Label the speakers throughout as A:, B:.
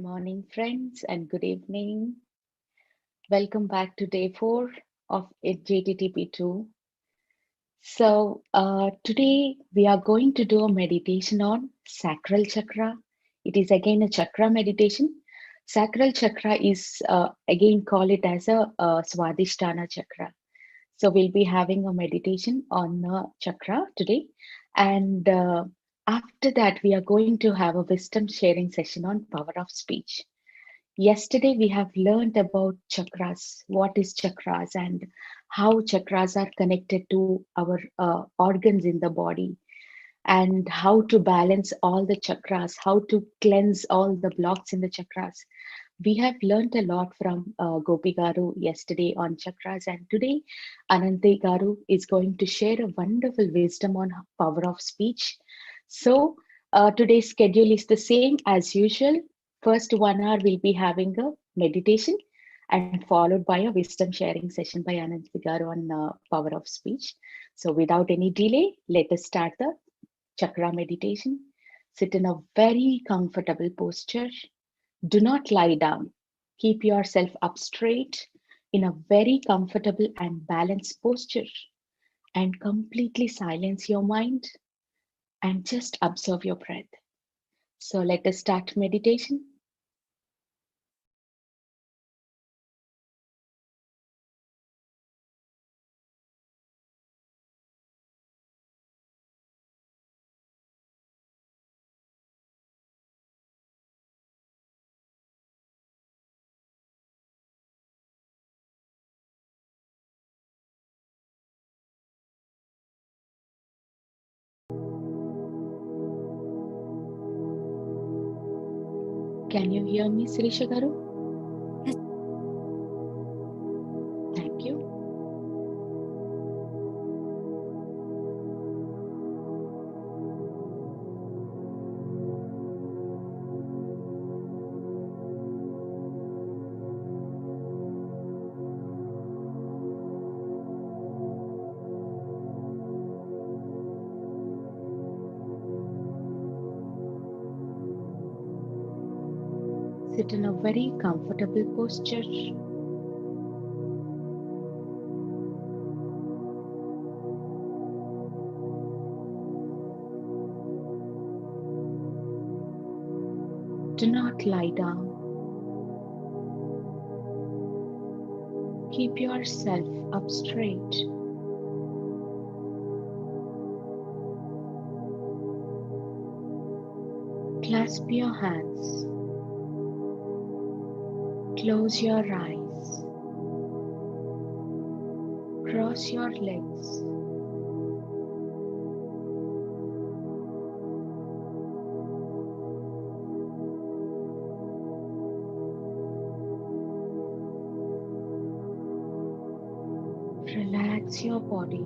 A: morning, friends, and good evening. Welcome back to day 4 of JTTP2. Today we are going to do a meditation on Sacral Chakra. It is again a chakra meditation. Sacral Chakra is again call it as a Swadhistana Chakra. So we'll be having a meditation on chakra today, and after that we are going to have a wisdom sharing session on power of speech. Yesterday, we have learned about chakras, what is chakras, and how chakras are connected to our organs in the body, and how to balance all the chakras, how to cleanse all the blocks in the chakras. We have learned a lot from Gopi Garu yesterday on chakras, and today Ananthi Garu is going to share a wonderful wisdom on power of speech. Today's schedule is the same as usual. First 1 hour we'll be having a meditation and followed by a wisdom sharing session by Ananthi Garu on power of speech. So without any delay, let us start the chakra meditation. Sit in a very comfortable posture. Do not lie down. Keep yourself up straight in a very comfortable and balanced posture, and completely silence your mind and just observe your breath. So let us start meditation. Can you hear me, Sirisha Garu?
B: Yes.
A: Thank you. Sit in a very comfortable posture. Do not lie down. Keep yourself up straight. Clasp your hands. Close your eyes. Cross your legs. Relax your body.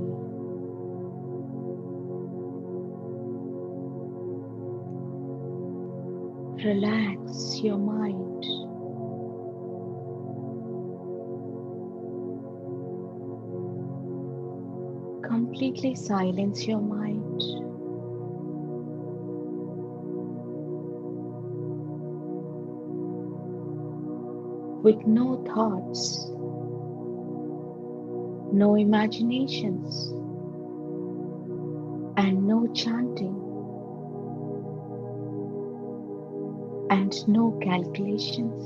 A: Relax your mind. Completely silence your mind. With no thoughts, no imaginations, and no chanting, and no calculations.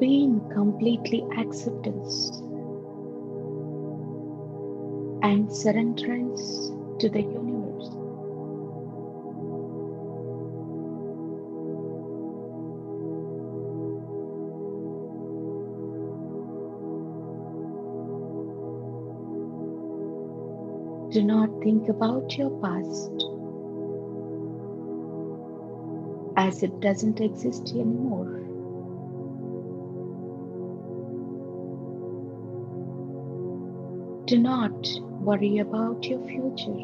A: Be in completely acceptance and surrenderance to the universe. Do not think about your past, as it doesn't exist anymore. Do not worry about your future.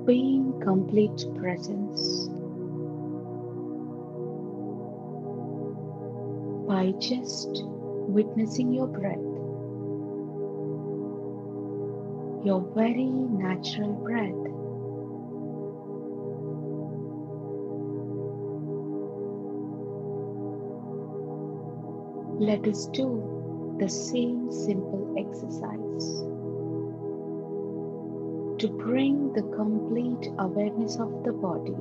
A: being complete presence by just witnessing your breath, your very natural breath. Let us do the same simple exercise to bring the complete awareness of the body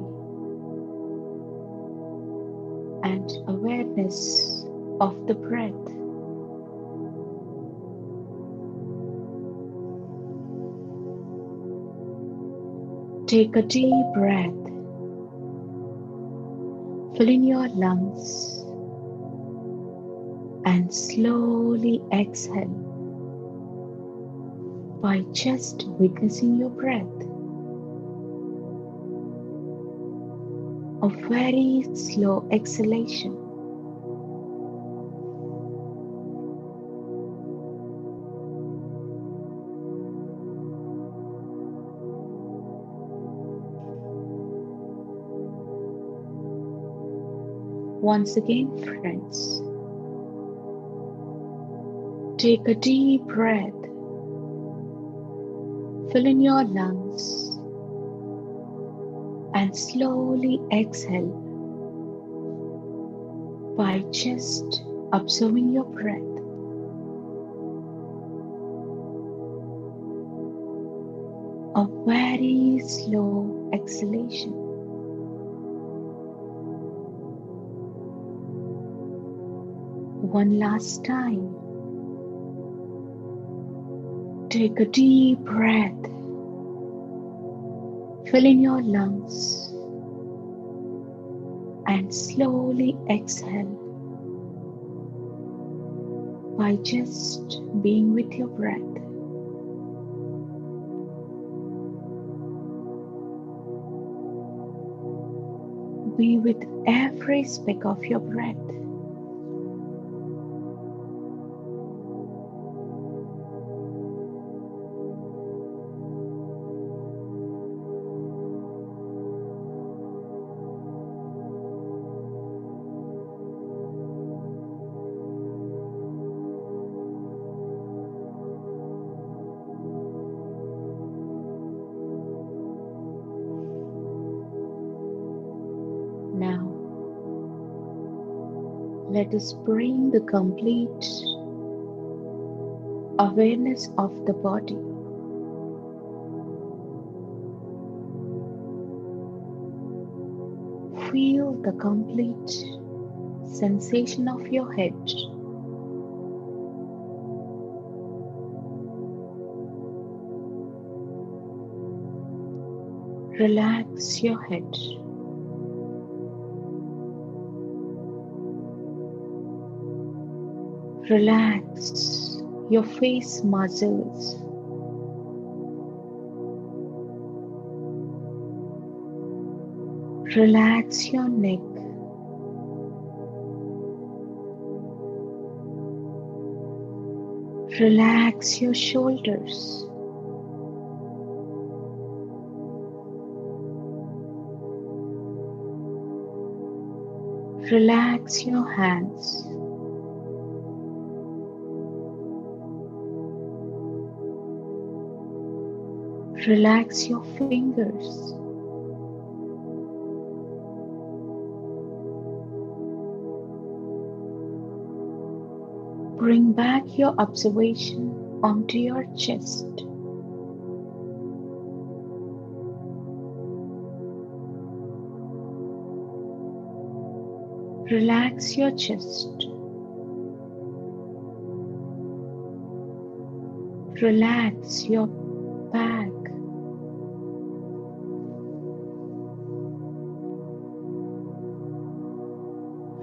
A: and awareness of the breath. Take a deep breath. Fill in your lungs and slowly exhale by just witnessing your breath. A very slow exhalation. Once again, friends, take a deep breath. Fill in your lungs and slowly exhale by just observing your breath. A very slow exhalation. One last time. Take a deep breath. Fill in your lungs and slowly exhale by just being with your breath. Be with every speck of your breath. Now, let us bring the complete awareness of the body. Feel the complete sensation of your head. Relax your head. Relax your face muscles. Relax your neck. Relax your shoulders. Relax your hands. Relax your fingers. Bring back your observation onto your chest. Relax your chest. Relax your back.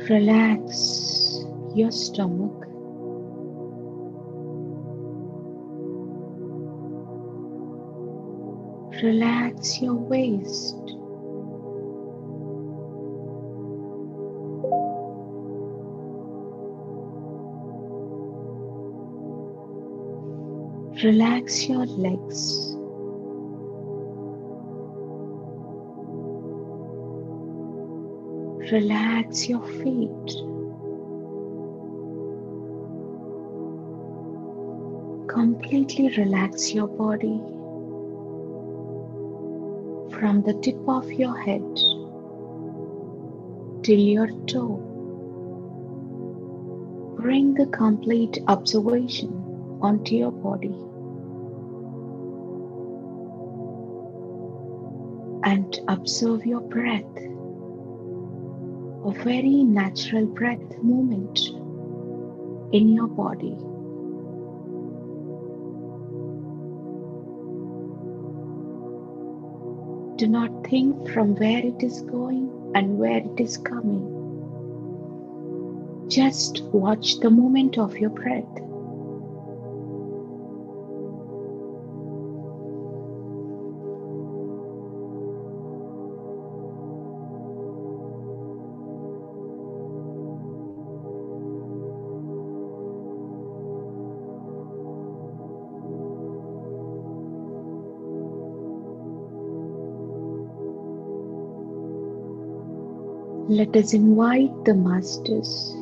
A: Relax your stomach. Relax your waist. Relax your legs. Relax your feet. Completely relax your body from the tip of your head till your toe. Bring the complete observation onto your body and observe your breath, a very natural breath movement in your body. Do not think from where it is going and where it is coming. Just watch the movement of your breath. Let us invite the masters.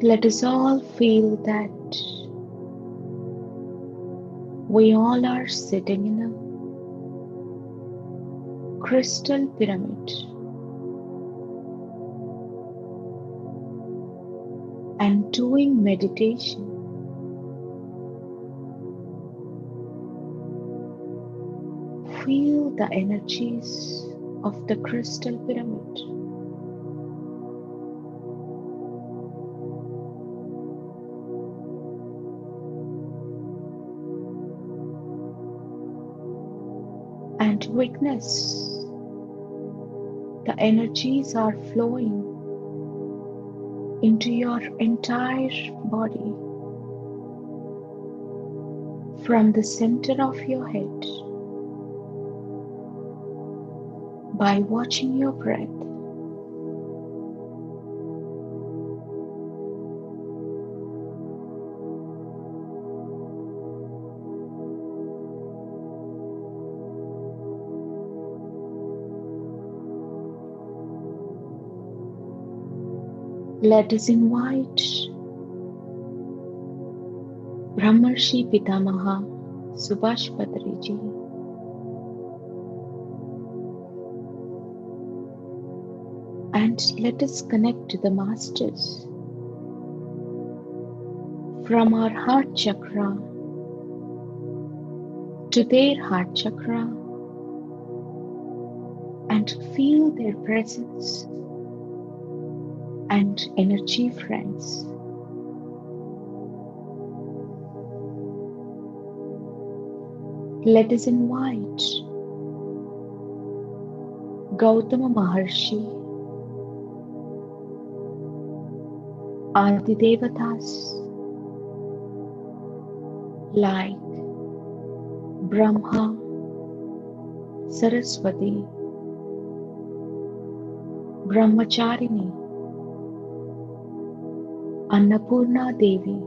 A: Let us all feel that we all are sitting in a crystal pyramid and doing meditation. Feel the energies of the crystal pyramid. And witness the energies are flowing into your entire body from the center of your head by watching your breath. Let us invite Brahmarshi Pitamaha Subhash Patriji and let us connect to the masters from our heart chakra to their heart chakra and feel their presence and energy, friends. Let us invite Gautama Maharshi, Adi Devatas like Brahma, Saraswati, Brahmacharini, Annapurna Devi,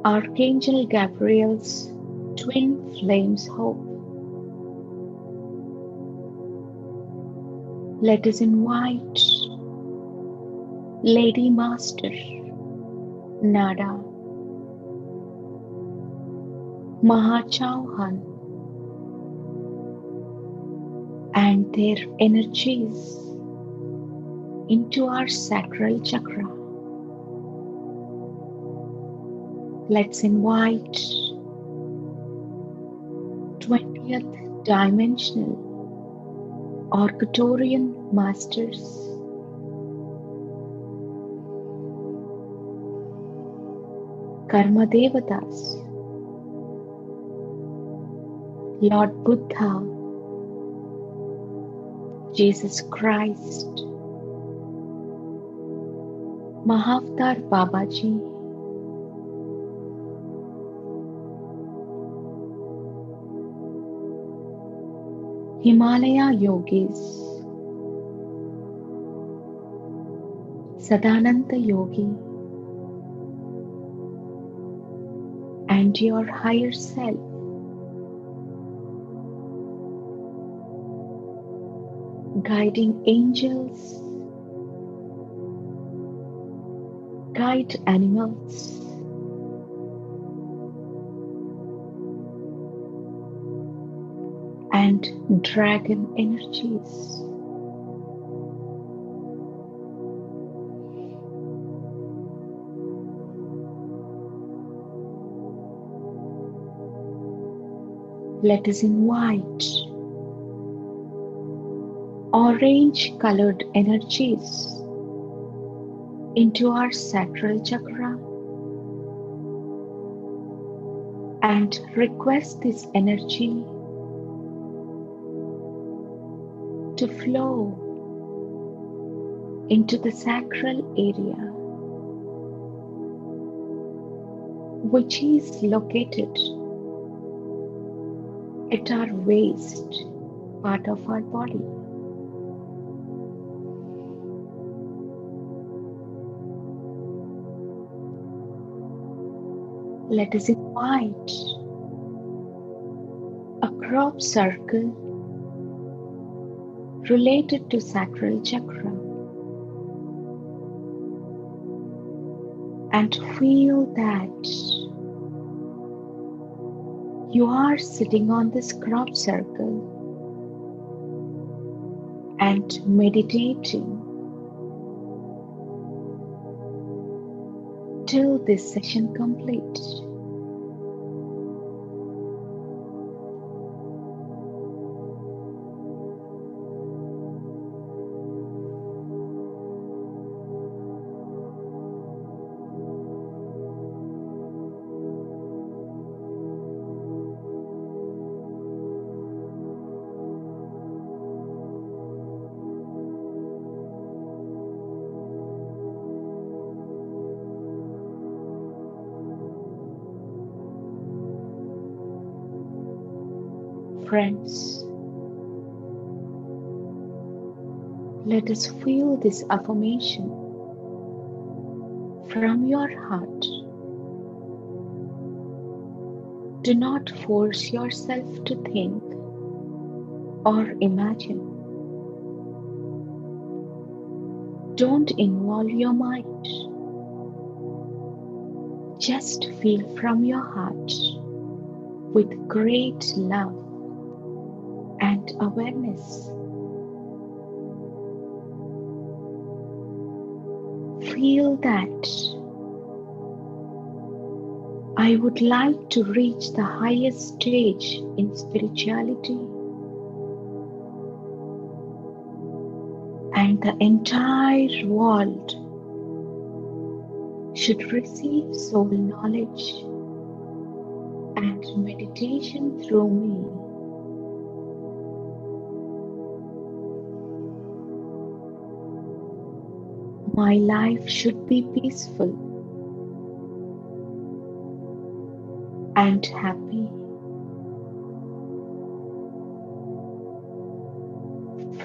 A: Archangel Gabriel's twin flames hope. Let us invite Lady Master Nada, Mahachauhan and their energies into our sacral chakra. Let's invite 20th dimensional Arcturian masters, Karma Devatas, Lord Buddha, Jesus Christ, Mahavatar Babaji, Himalaya Yogis, Sadananda Yogi, and your higher self. Guiding angels, guide animals, and dragon energies. Let us invite orange colored energies into our sacral chakra and request this energy to flow into the sacral area, which is located at our waist part of our body. Let us invite a crop circle related to sacral chakra and feel that you are sitting on this crop circle and meditating till this session completes. Friends, let us feel this affirmation from your heart. Do not force yourself to think or imagine. Don't involve your mind. Just feel from your heart with great love and awareness. Feel that I would like to reach the highest stage in spirituality, and the entire world should receive soul knowledge and meditation through me. My life should be peaceful and happy.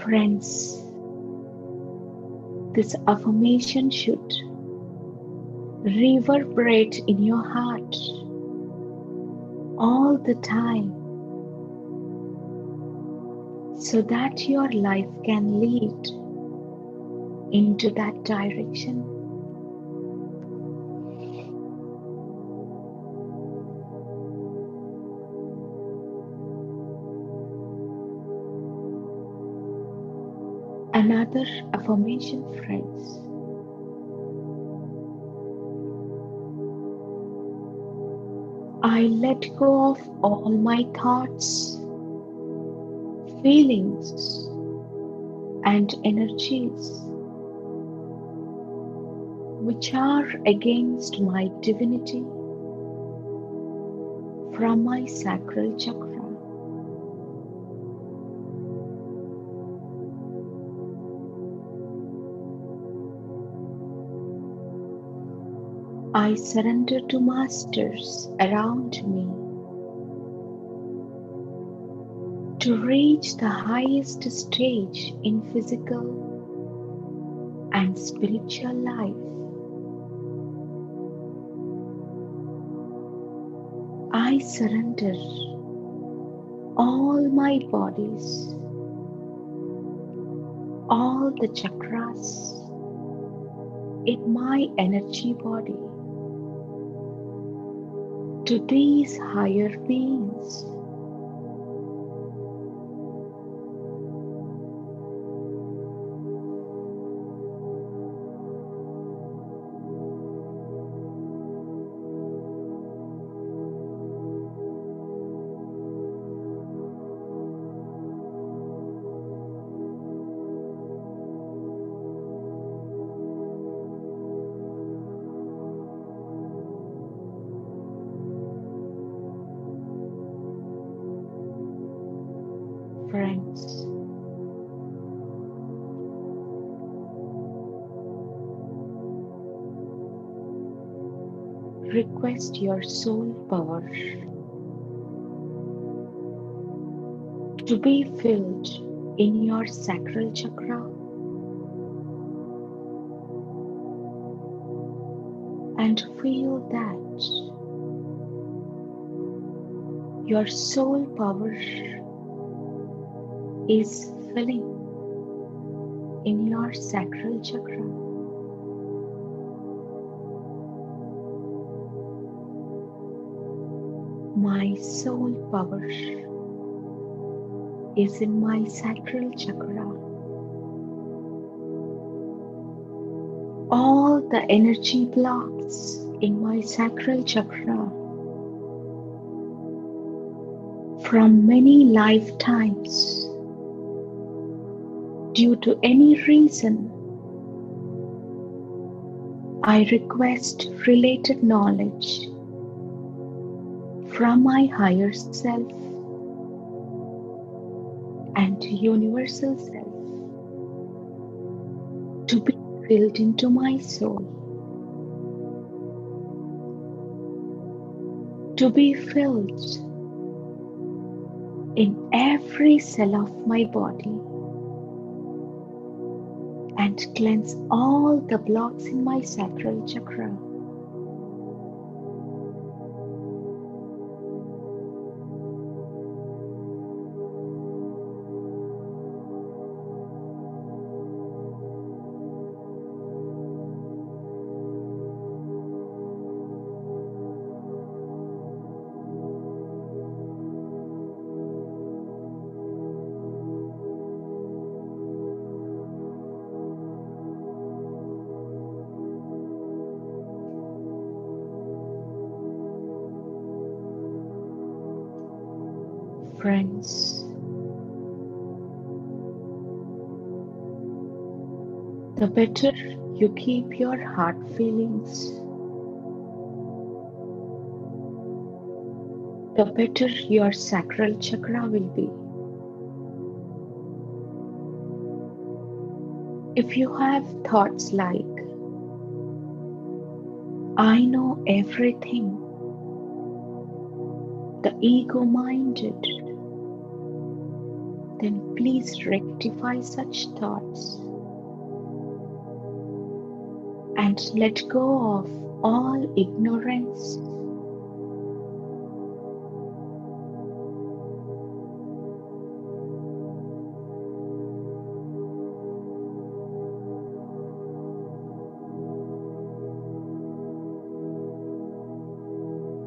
A: Friends, this affirmation should reverberate in your heart all the time so that your life can lead into that direction. Another affirmation, friends. I let go of all my thoughts, feelings, and energies which are against my divinity from my sacral chakra. I surrender to masters around me to reach the highest stage in physical and spiritual life. I surrender all my bodies, all the chakras in my energy body to these higher beings. Friends, request your soul power to be filled in your sacral chakra and feel that your soul power is filling in your sacral chakra. My soul power is in my sacral chakra. All the energy blocks in my sacral chakra from many lifetimes, due to any reason, I request related knowledge from my higher self and universal self to be filled into my soul, to be filled in every cell of my body and cleanse all the blocks in my sacral chakra. Friends, the better you keep your heart feelings, the better your sacral chakra will be. If you have thoughts like, I know everything, the ego-minded, then please rectify such thoughts and let go of all ignorance.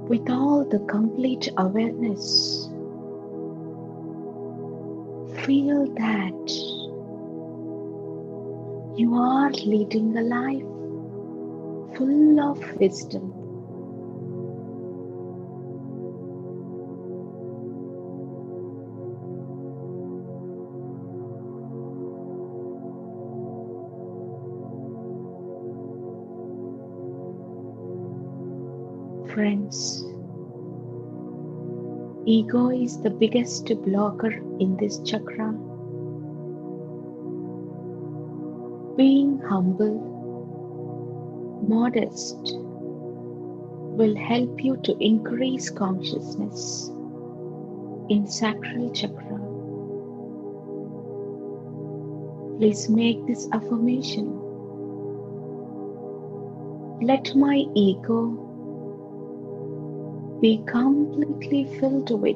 A: With all the complete awareness, feel that you are leading a life full of wisdom. Friends, ego is the biggest blocker in this chakra. Being humble, modest, will help you to increase consciousness in sacral chakra. Please make this affirmation. Let my ego Be completely filled with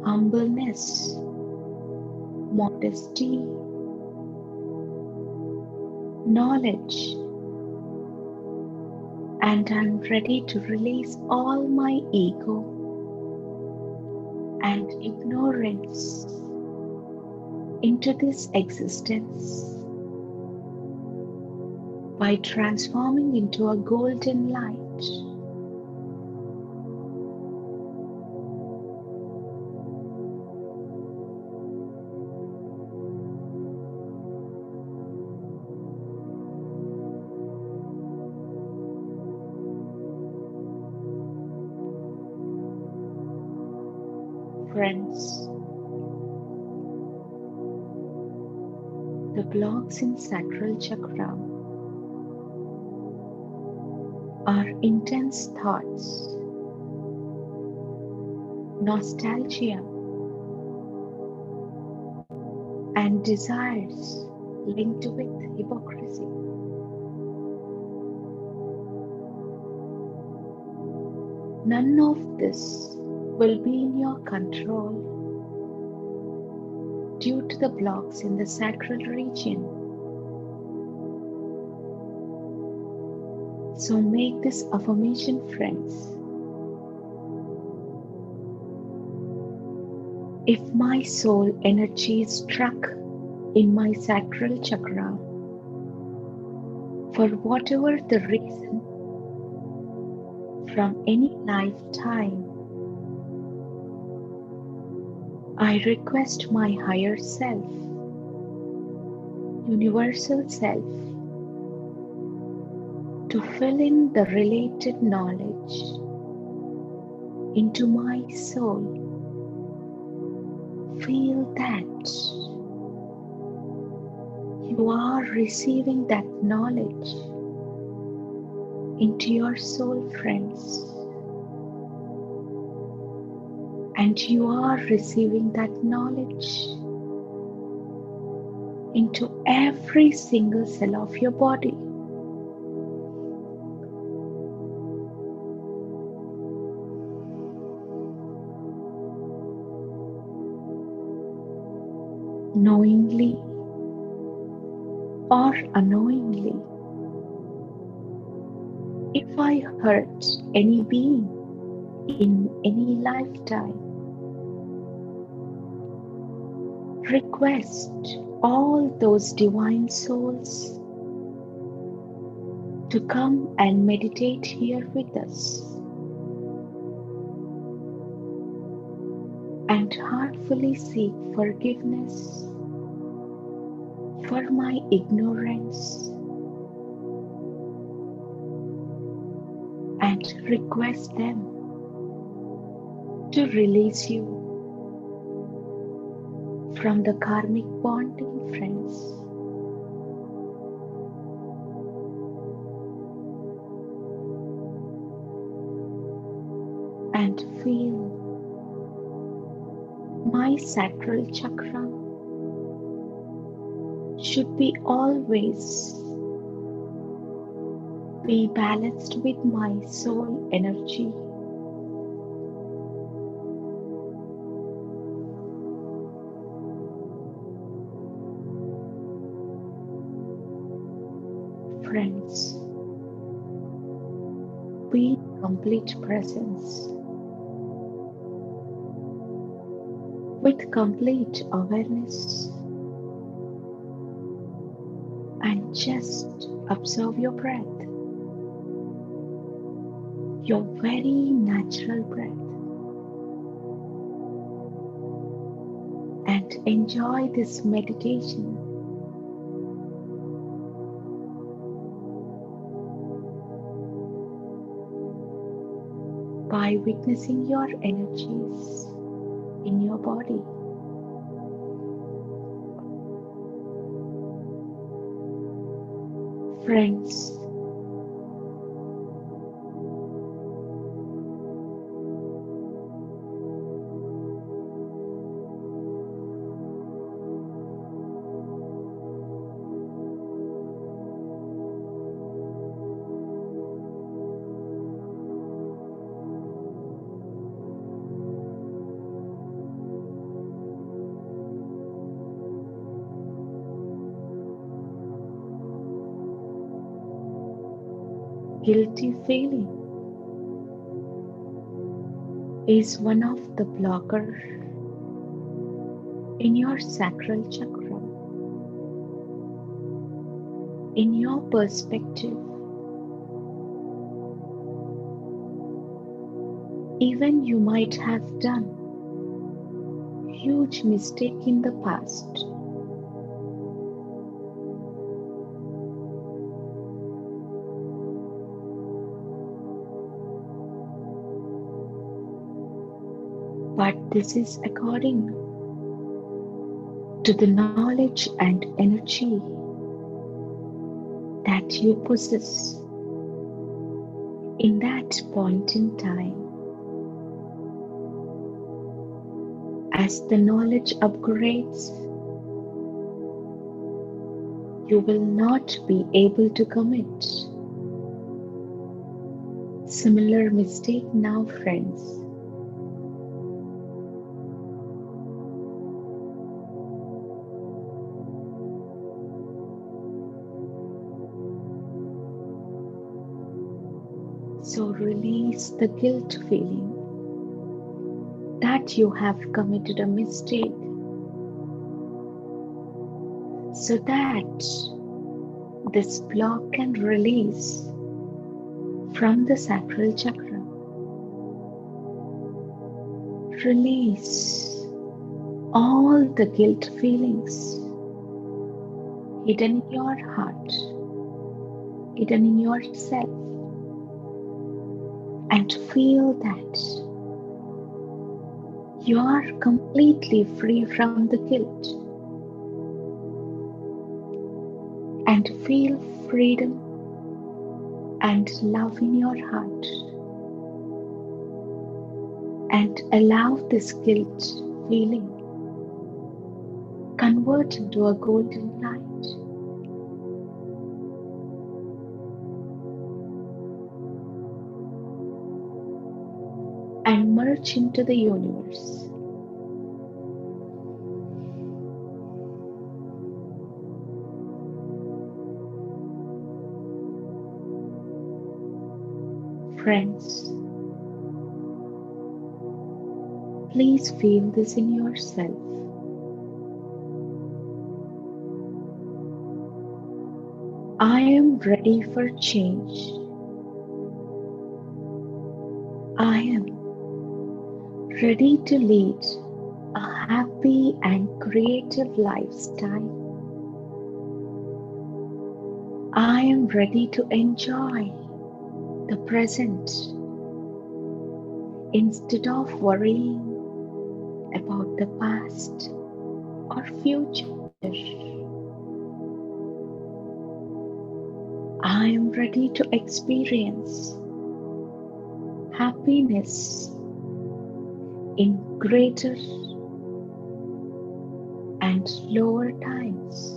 A: humbleness, modesty, knowledge, and I'm ready to release all my ego and ignorance into this existence by transforming into a golden light. Friends, the blocks in Sacral Chakra are intense thoughts, nostalgia, and desires linked with hypocrisy. None of this will be in your control due to the blocks in the sacral region. So make this affirmation, friends. If my soul energy is stuck in my sacral chakra, for whatever the reason, from any lifetime, I request my higher self, universal self, to fill in the related knowledge into my soul. Feel that you are receiving that knowledge into your soul, friends. And you are receiving that knowledge into every single cell of your body. Knowingly or unknowingly, if I hurt any being in any lifetime, request all those divine souls to come and meditate here with us and heartfully seek forgiveness for my ignorance and request them to release you from the karmic bonding, friends. And feel my sacral chakra should be always be balanced with my soul energy. Friends, be in complete presence with complete awareness and just observe your breath, your very natural breath, and enjoy this meditation. By witnessing your energies in your body. Friends, guilty feeling is one of the blockers in your sacral chakra. In your perspective, even you might have done huge mistake in the past. But this is according to the knowledge and energy that you possess in that point in time. As the knowledge upgrades, you will not be able to commit similar mistake now, friends. So release the guilt feeling that you have committed a mistake, so that this block can release from the sacral chakra. Release all the guilt feelings hidden in your heart, hidden in yourself, and feel that you are completely free from the guilt, and feel freedom and love in your heart, and allow this guilt feeling convert into a golden light. And merge into the universe. Friends, please feel this in yourself. I am ready for change. I am ready to lead a happy and creative lifestyle. I am ready to enjoy the present instead of worrying about the past or future. I am ready to experience happiness in greater and lower times.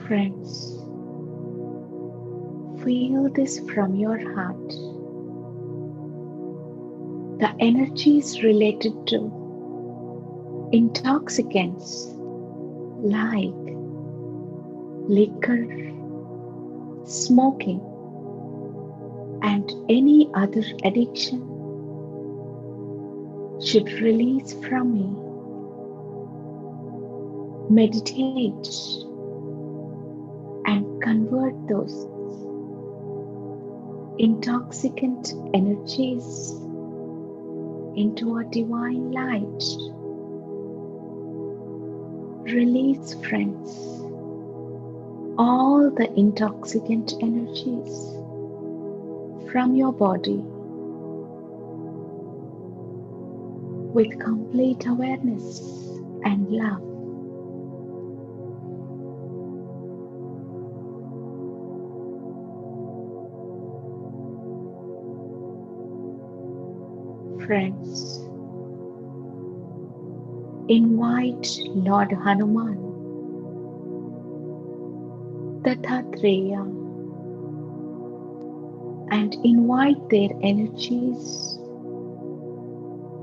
A: Friends, feel this from your heart. The energies related to intoxicants like liquor, smoking, and any other addiction should release from me. Meditate and convert those intoxicant energies into a divine light. Release, friends, all the intoxicant energies from your body with complete awareness and love. Friends, invite Lord Hanuman, Dattatreya, and invite their energies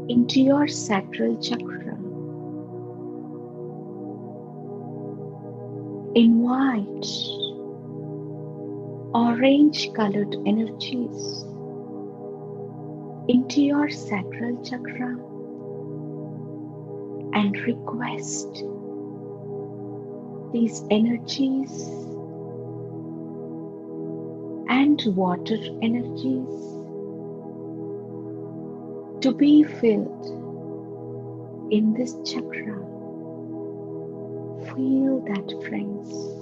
A: into your sacral chakra. Invite orange colored energies into your sacral chakra and request these energies and water energies to be filled in this chakra. Feel that, friends.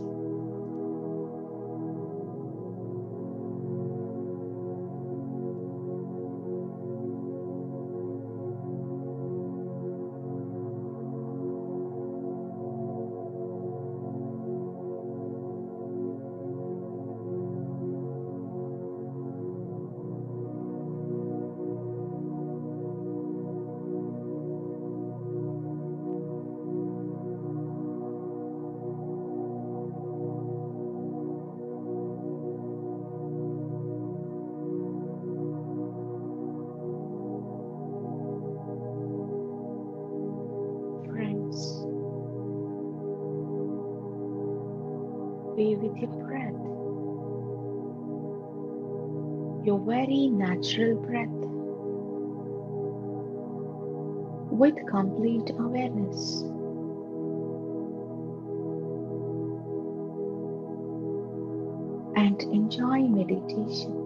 A: Friends, be with your breath, your very natural breath, with complete awareness. And enjoy meditation.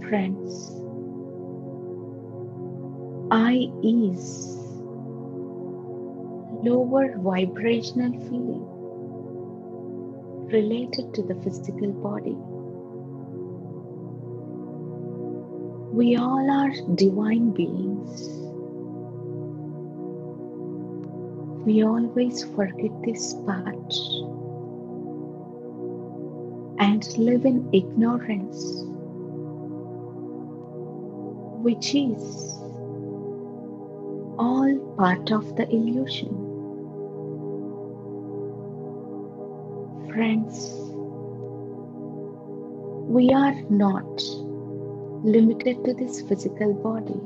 A: Friends, I is lower vibrational feeling related to the physical body. We all are divine beings. We always forget this part and live in ignorance, which is all part of the illusion. Friends, we are not limited to this physical body.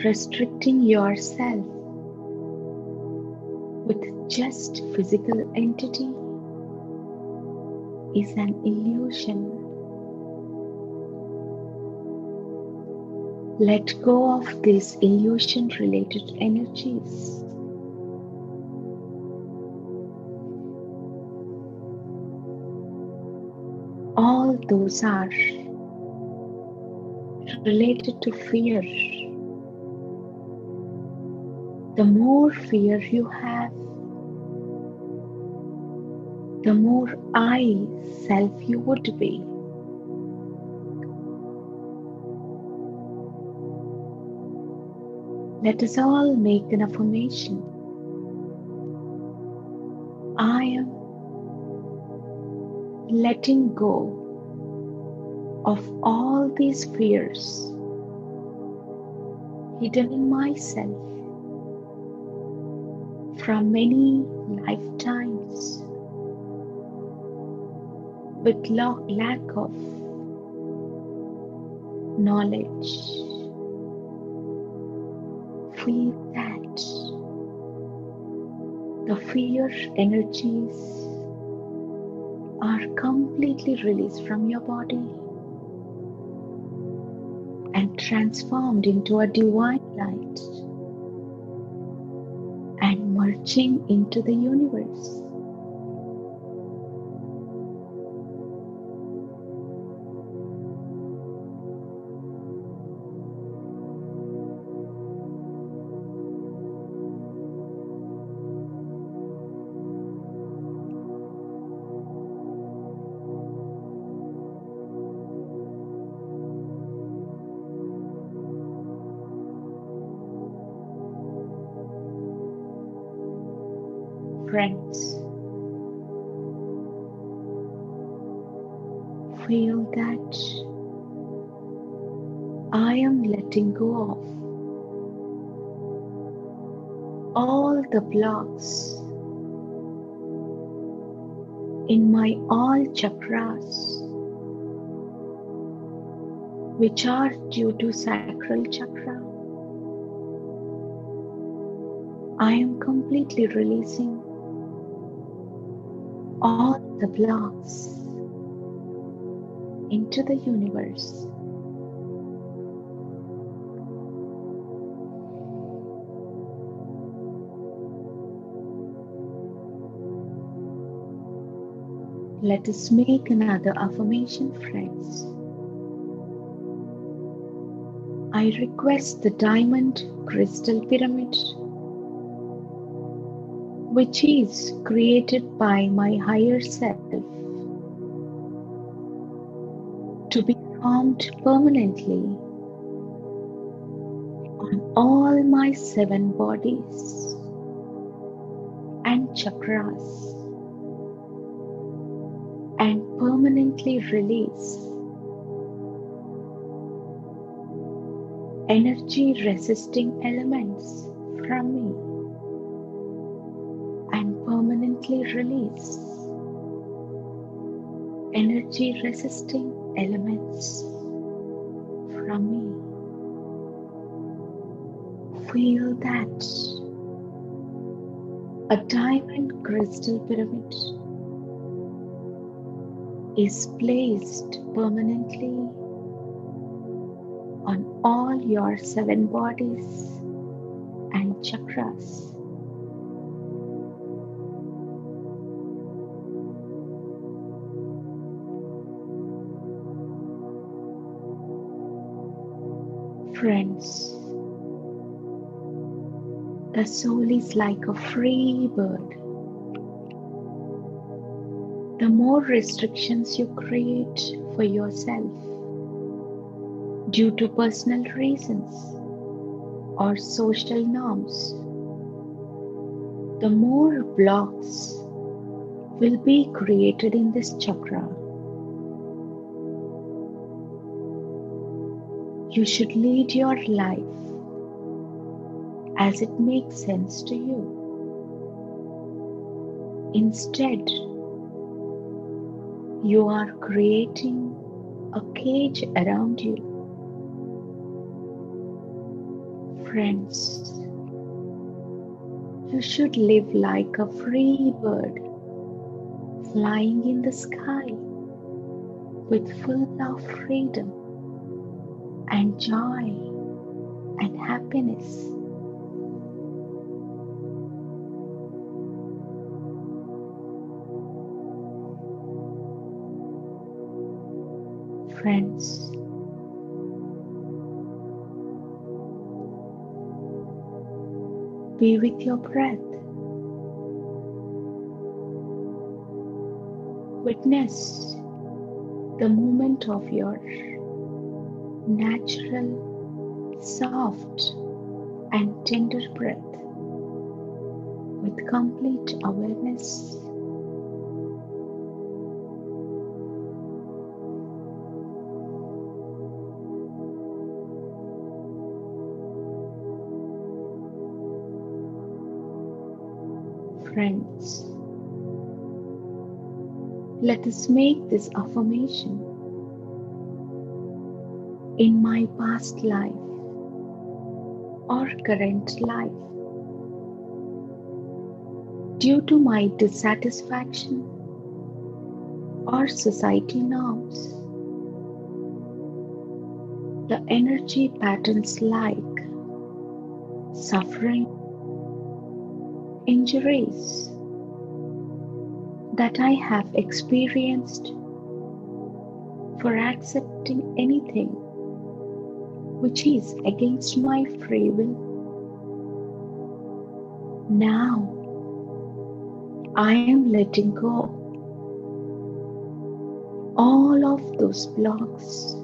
A: Restricting yourself with just physical entity is an illusion. Let go of these illusion-related energies. All those are related to fear. The more fear you have, the more I self you would be. Let us all make an affirmation. I am letting go of all these fears hidden in myself from many lifetimes with lack of knowledge. Feel that the fear energies are completely released from your body and transformed into a divine light and merging into the universe. Friends, feel that I am letting go of all the blocks in my all chakras, which are due to Sacral Chakra. I am completely releasing all the blocks into the universe. Let us make another affirmation, friends. I request the diamond crystal pyramid, which is created by my higher self, to be formed permanently on all my 7 bodies and chakras, and permanently release energy resisting elements from me, and permanently release energy resisting elements from me. Feel that a diamond crystal pyramid is placed permanently on all your 7 bodies and chakras. Friends, the soul is like a free bird. The more restrictions you create for yourself due to personal reasons or social norms, the more blocks will be created in this chakra. You should lead your life as it makes sense to you. Instead, you are creating a cage around you. Friends, you should live like a free bird, flying in the sky with full of freedom and joy and happiness. Friends, be with your breath. Witness the movement of your natural, soft, and tender breath with complete awareness. Friends, let us make this affirmation. In my past life or current life, due to my dissatisfaction or society norms, the energy patterns like suffering, injuries that I have experienced for accepting anything which is against my free will. Now I am letting go all of those blocks,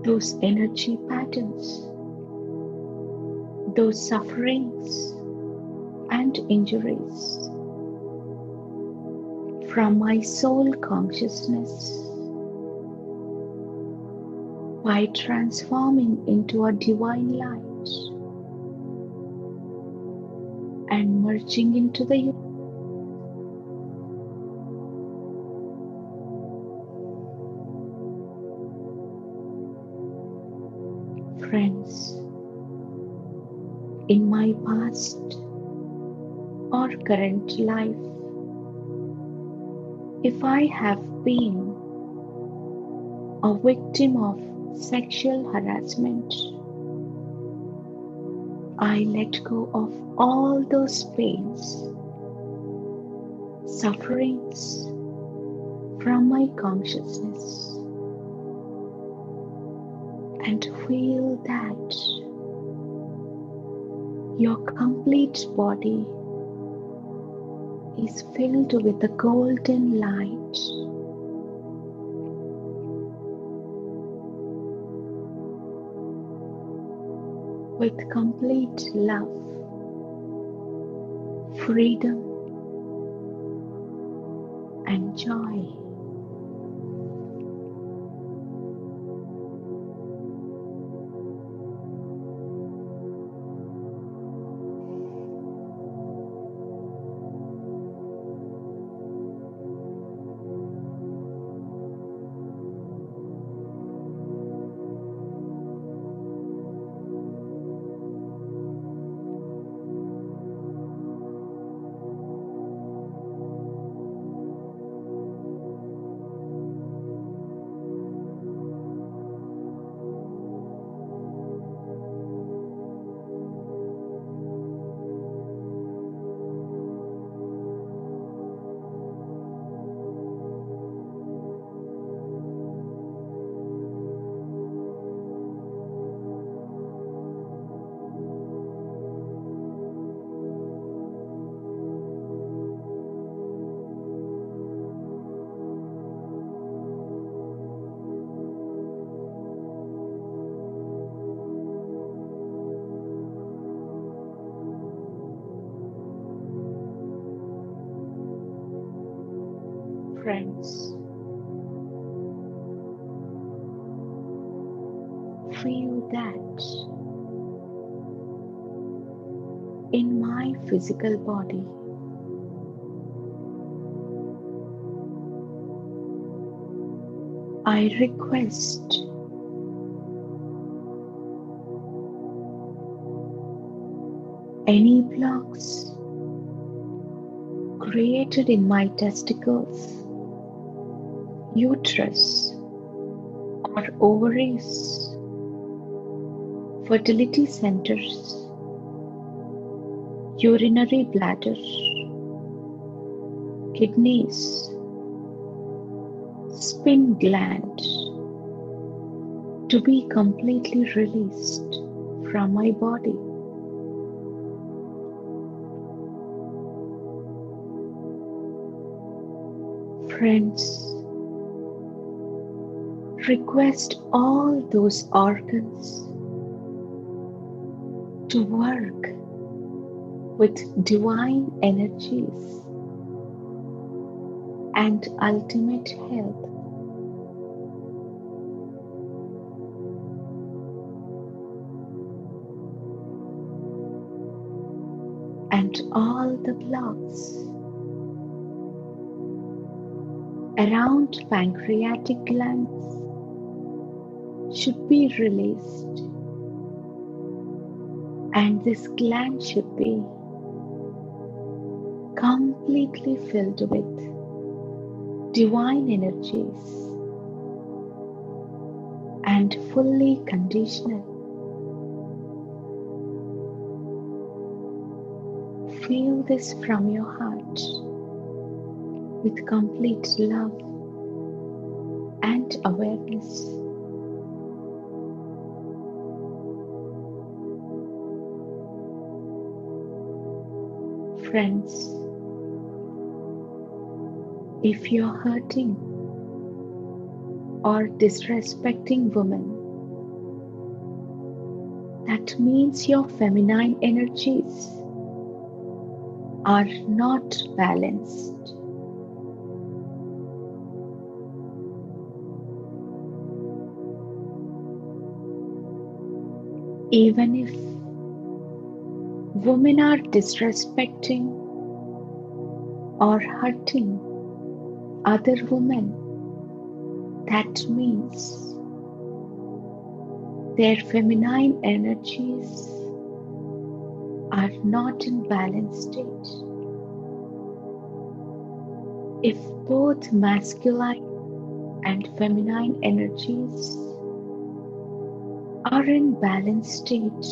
A: those energy patterns, those sufferings and injuries from my soul consciousness by transforming into a divine light and merging into the universe. Friends, in my past or current life, if I have been a victim of sexual harassment, I let go of all those pains, sufferings from my consciousness and feel that your complete body is filled with a golden light. With complete love, freedom, and joy. Friends, feel that in my physical body, I request any blocks created in my testicles, uterus, or ovaries, fertility centers, urinary bladder, kidneys, spin gland to be completely released from my body. Friends, request all those organs to work with divine energies and ultimate health. And all the blocks around pancreatic glands should be released, and this gland should be completely filled with divine energies and fully conditional. Feel this from your heart with complete love and awareness. Friends, if you're hurting or disrespecting women, that means your feminine energies are not balanced. Even if women are disrespecting or hurting other women, that means their feminine energies are not in balanced state. If both masculine and feminine energies are in balanced state,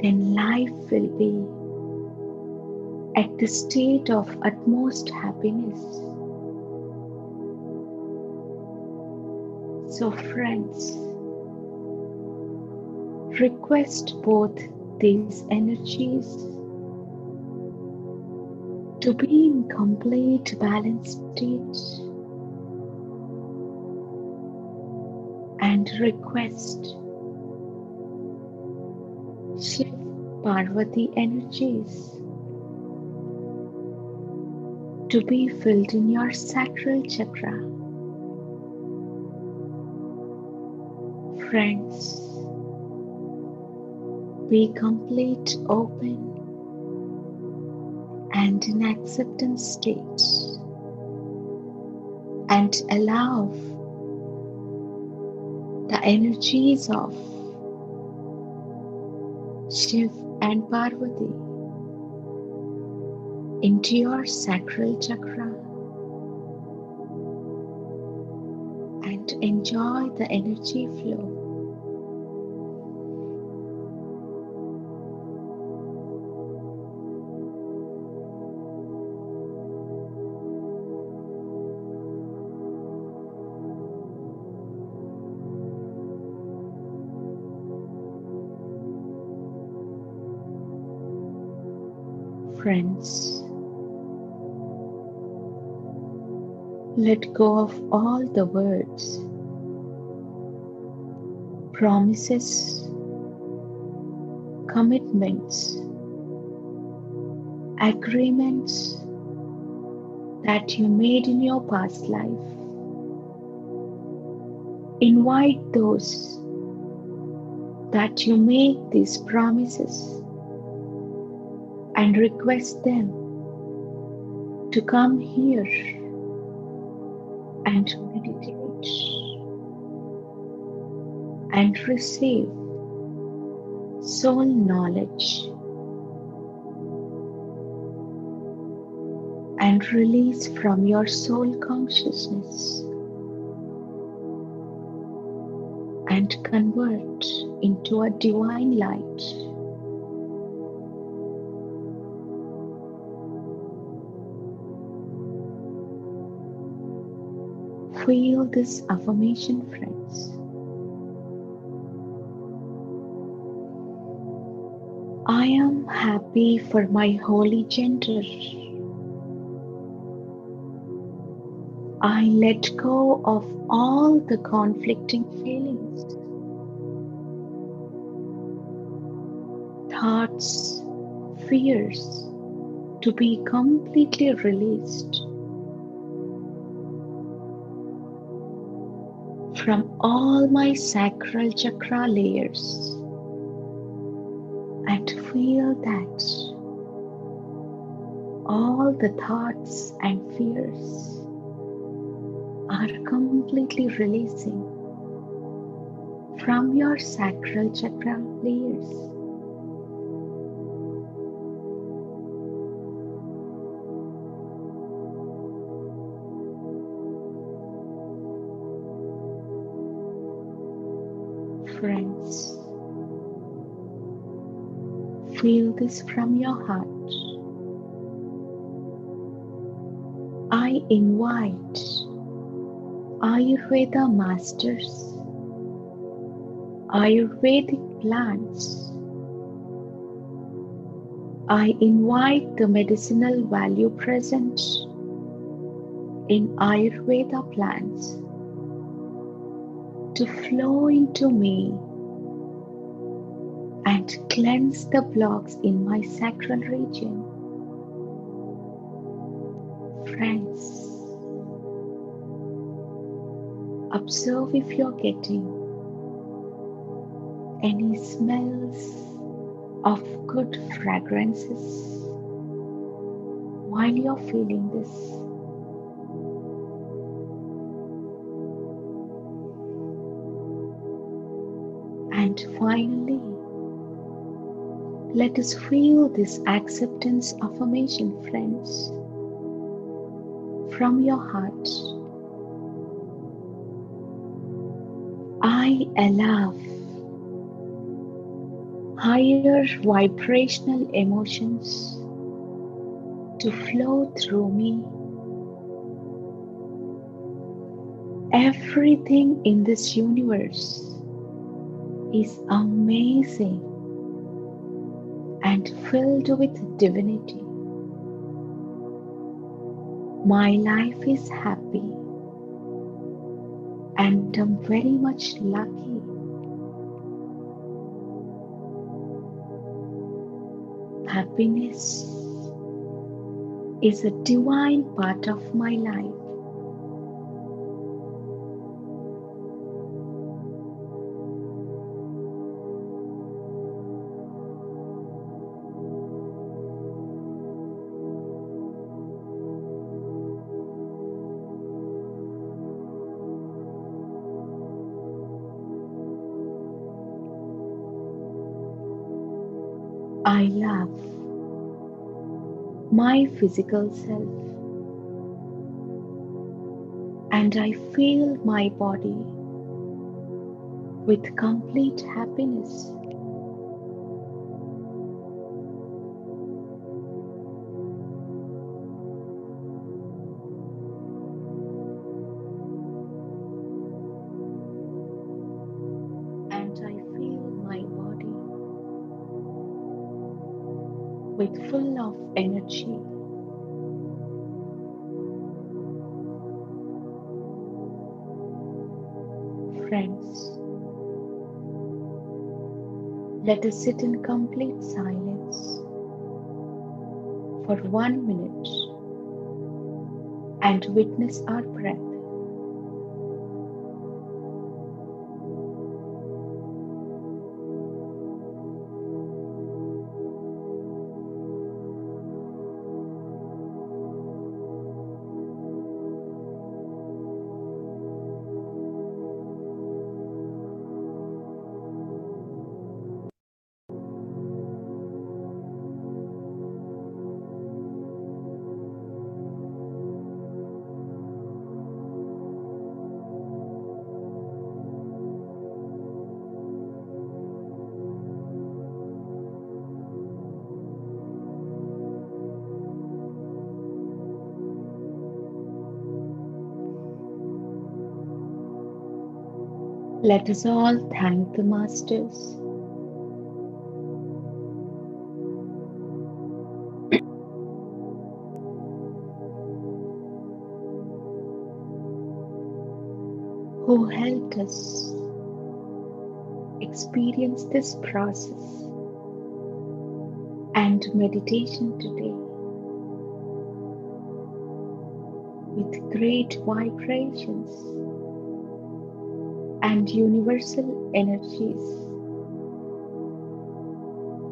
A: then life will be at the state of utmost happiness. So friends, request both these energies to be in complete balanced state, and request Shiv Parvati energies to be filled in your sacral chakra. Friends, be complete open and in acceptance state, and allow the energies of Shiv and Parvati into your sacral chakra and enjoy the energy flow. Friends, let go of all the words, promises, commitments, agreements that you made in your past life. Invite those that you make these promises and request them to come here and meditate and receive soul knowledge and release from your soul consciousness and convert into a divine light. Feel this affirmation, friends. I am happy for my holy gender. I let go of all the conflicting feelings, thoughts, fears to be completely released from all my sacral chakra layers, and feel that all the thoughts and fears are completely releasing from your sacral chakra layers. Friends, feel this from your heart. I invite Ayurveda masters, Ayurvedic plants. I invite the medicinal value present in Ayurveda plants to flow into me and cleanse the blocks in my sacral region. Friends, observe if you're getting any smells of good fragrances while you're feeling this. And finally, let us feel this acceptance affirmation, friends, from your heart. I allow higher vibrational emotions to flow through me. Everything in this universe is amazing and filled with divinity. My life is happy and I'm very much lucky. Happiness is a divine part of my life. I love my physical self and I feel my body with complete happiness. And I feel my body with full of energy. Friends, let us sit in complete silence for 1 minute and witness our breath. Let us all thank the Masters who helped us experience this process and meditation today with great vibrations and universal energies.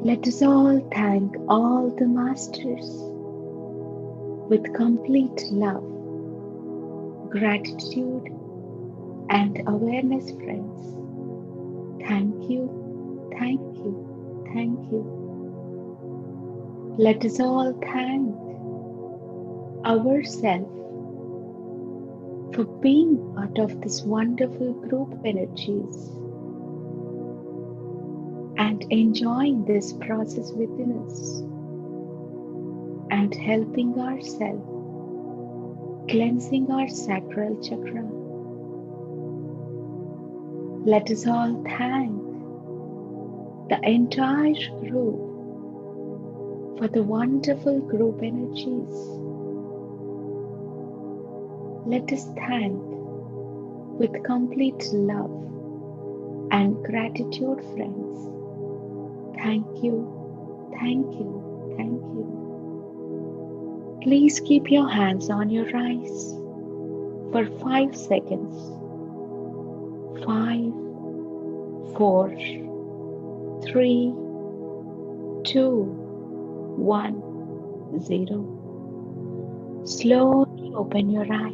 A: Let us all thank all the Masters with complete love, gratitude, and awareness, friends. Thank you, thank you, thank you. Let us all thank ourselves for being part of this wonderful group energies and enjoying this process within us and helping ourselves, cleansing our sacral chakra. Let us all thank the entire group for the wonderful group energies. Let us thank with complete love and gratitude, friends. Thank you, thank you, thank you. Please keep your hands on your eyes for 5 seconds. 5, 4, 3, 2, 1, 0. Slowly open your eyes.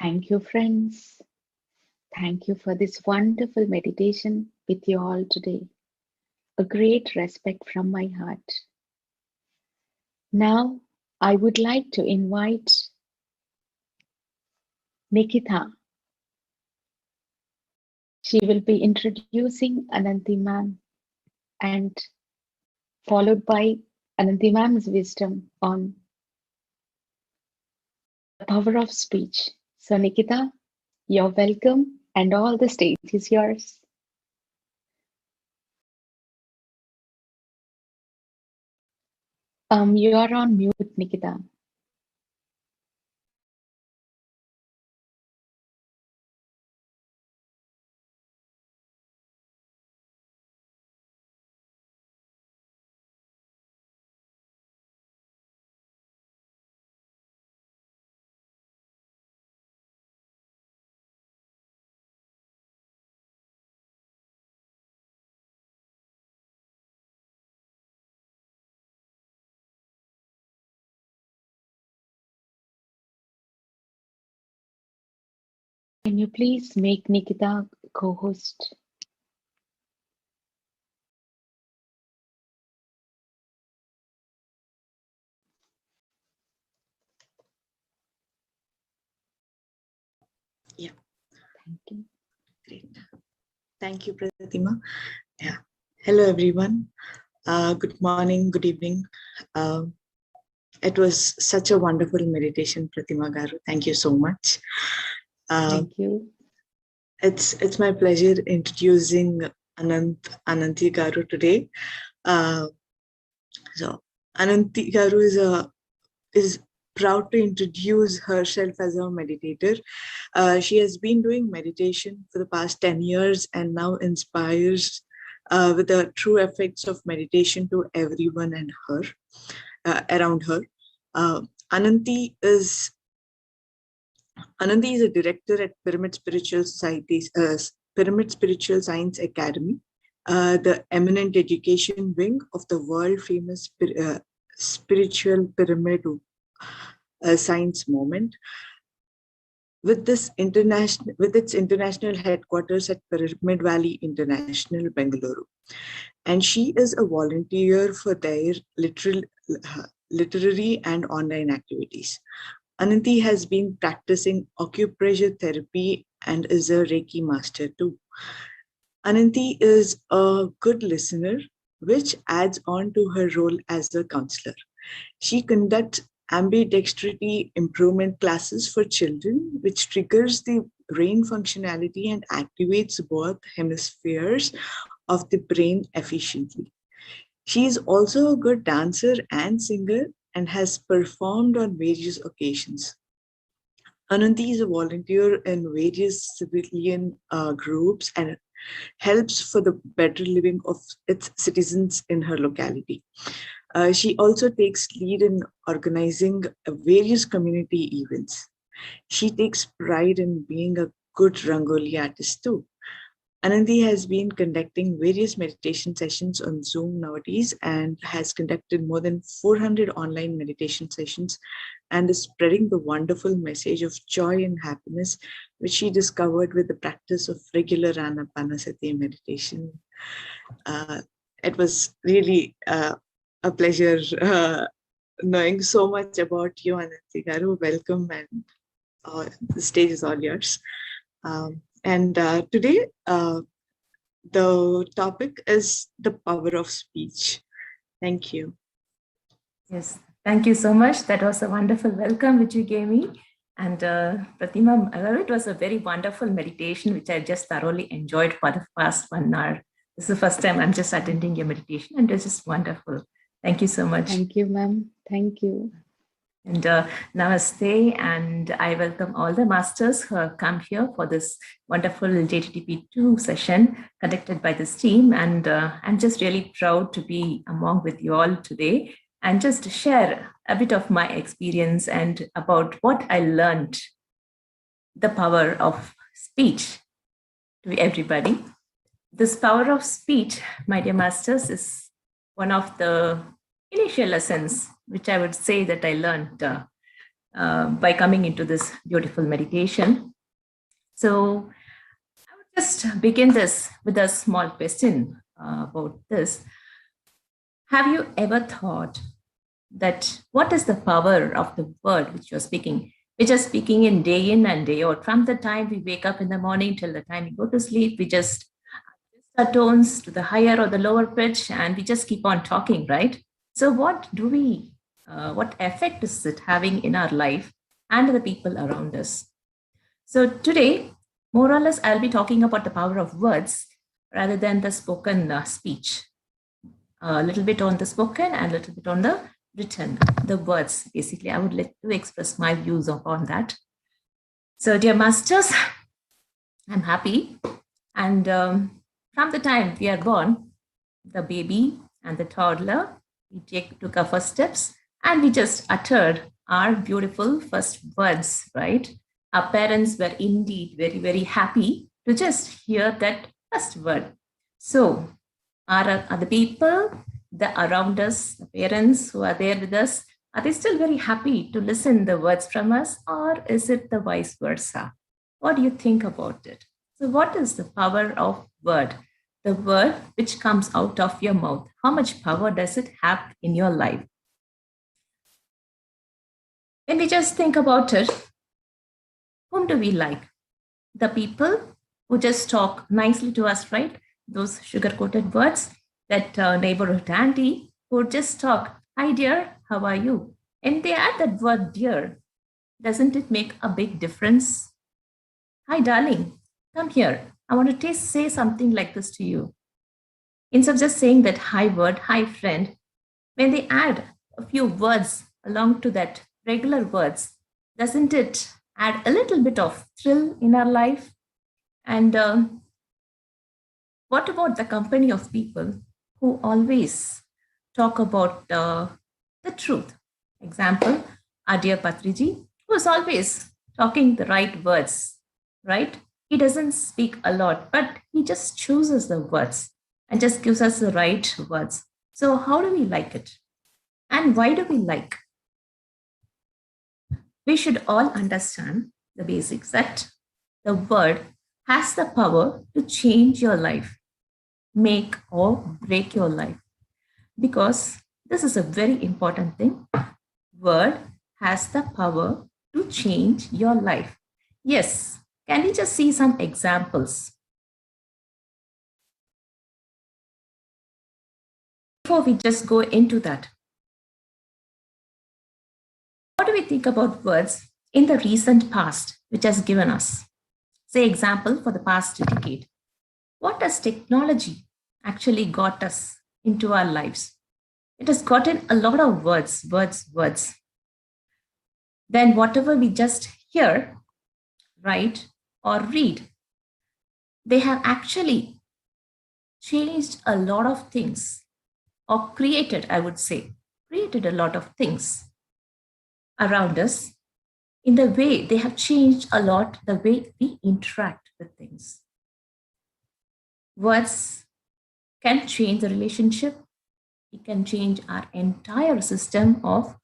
A: Thank you, friends. Thank you for this wonderful meditation with you all today. A great respect from my heart. Now, I would like to invite Nikita. She will be introducing Ananthi ma'am and followed by Ananthi ma'am's wisdom on the power of speech. So, Nikita, you're welcome and all the stage is yours. You are on mute, Nikita. Can you please make Nikita co-host?
B: Yeah.
A: Thank you.
B: Great. Thank you, Prathima. Yeah. Hello, everyone. Good morning, good evening. It was such a wonderful meditation, Prathima Garu. Thank you so much.
A: Thank you.
B: It's my pleasure introducing Ananthi Garu today. So Ananthi Garu is proud to introduce herself as a meditator. She has been doing meditation for the past 10 years and now inspires with the true effects of meditation to everyone and her around her. Ananthi is a director at Pyramid Spiritual Science Academy, the eminent education wing of the world famous spiritual pyramid science movement. With its international headquarters at Pyramid Valley International, Bengaluru. And she is a volunteer for their literary and online activities. Ananthi has been practicing acupressure therapy and is a Reiki master too. Ananthi is a good listener, which adds on to her role as a counselor. She conducts Ambidexterity Improvement classes for children, which triggers the brain functionality and activates both hemispheres of the brain efficiently. She is also a good dancer and singer and has performed on various occasions. Ananthi is a volunteer in various civilian groups and helps for the better living of its citizens in her locality. She also takes lead in organizing various community events. She takes pride in being a good Rangoli artist too. Ananthi has been conducting various meditation sessions on Zoom nowadays and has conducted more than 400 online meditation sessions and is spreading the wonderful message of joy and happiness, which she discovered with the practice of regular Anapanasati meditation. It was really a pleasure knowing so much about you, Ananthi Garu. Welcome, and the stage is all yours. Today, the topic is the power of speech. Thank you.
C: Yes, thank you so much. That was a wonderful welcome which you gave me. And Prathima, it was a very wonderful meditation, which I just thoroughly enjoyed for the past 1 hour. This is the first time I'm just attending your meditation, and it's just wonderful. Thank you so much.
A: Thank you, ma'am. Thank you.
C: And namaste, and I welcome all the masters who have come here for this wonderful JTTP2 session conducted by this team. And I'm just really proud to be among with you all today and just share a bit of my experience and about what I learned, the power of speech to everybody. This power of speech, my dear masters, is one of the initial lessons which I would say that I learned by coming into this beautiful meditation. So I would just begin this with a small question about this. Have you ever thought that what is the power of the word which you're speaking? We're just speaking in and day out. From the time we wake up in the morning till the time we go to sleep, we just adjust our tones to the higher or the lower pitch, and we just keep on talking, right? So, what effect is it having in our life and the people around us? So, today, more or less, I'll be talking about the power of words rather than the spoken speech. A little bit on the spoken and a little bit on the written, the words. Basically, I would like to express my views upon that. So, dear masters, I'm happy. And from the time we are born, the baby and the toddler, we took our first steps and we just uttered our beautiful first words, right? Our parents were indeed very, very happy to just hear that first word. So, are the people around us, the parents who are there with us, are they still very happy to listen the words from us, or is it the vice versa? What do you think about it? So, what is the power of word? The word which comes out of your mouth, how much power does it have in your life? When we just think about it, whom do we like? The people who just talk nicely to us, right? Those sugar-coated words, that neighborhood auntie who just talk, "Hi dear, how are you?" And they add that word dear. Doesn't it make a big difference? "Hi darling, come here. I want to say something like this to you." Instead of just saying that hi word, hi friend, when they add a few words along to that regular words, doesn't it add a little bit of thrill in our life? And what about the company of people who always talk about the truth? Example, our dear Patriji, who is always talking the right words, right? He doesn't speak a lot, but he just chooses the words and just gives us the right words. So, how do we like it? And why do we like? We should all understand the basics that the word has the power to change your life, make or break your life. Because this is a very important thing. Word has the power to change your life. Yes. Can we just see some examples? Before we just go into that, what do we think about words in the recent past, which has given us? Say, example, for the past decade. What has technology actually got us into our lives? It has gotten a lot of words. Then whatever we just hear, write, or read, they have actually changed a lot of things, or created, I would say, created a lot of things around us. In the way they have changed a lot the way we interact with things. Words can change the relationship. It can change our entire system of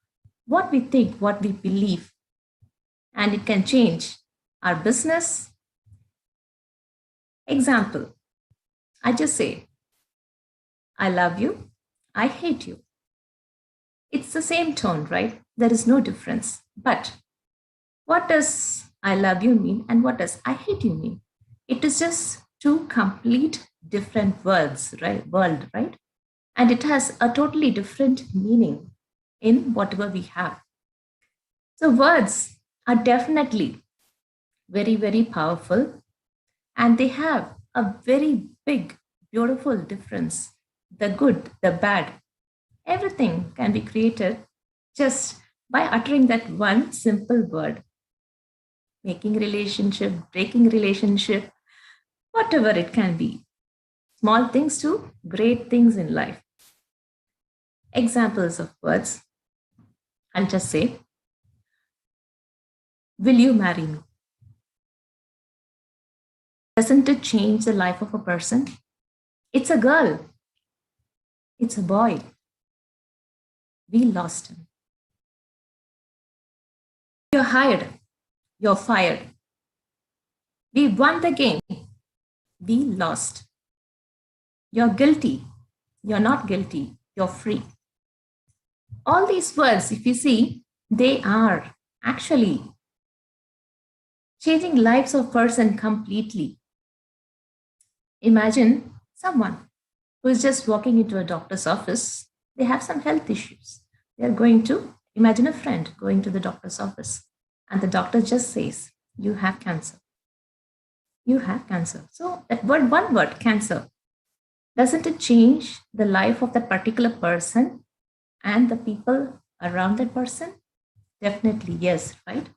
C: what we think, what we believe. And it can change our business. Example, I just say, I love you, I hate you. It's the same tone, right? There is no difference. But what does I love you mean and what does I hate you mean? It is just two complete different words, right? World, right? And it has a totally different meaning in whatever we have. So words are definitely very, very powerful, and they have a very big, beautiful difference. The good, the bad, everything can be created just by uttering that one simple word. Making relationship, breaking relationship, whatever it can be. Small things to great things in life. Examples of words. I'll just say, will you marry me? Doesn't it change the life of a person? It's a girl. It's a boy. We lost him. You're hired. You're fired. We won the game. We lost. You're guilty. You're not guilty. You're free. All these words, if you see, they are actually changing lives of person completely. Imagine someone who is just walking into a doctor's office. They have some health issues. They're going to imagine a friend going to the doctor's office, and the doctor just says, "You have cancer. You have cancer." So that word, one word, cancer, doesn't it change the life of that particular person and the people around that person? Definitely, yes, right?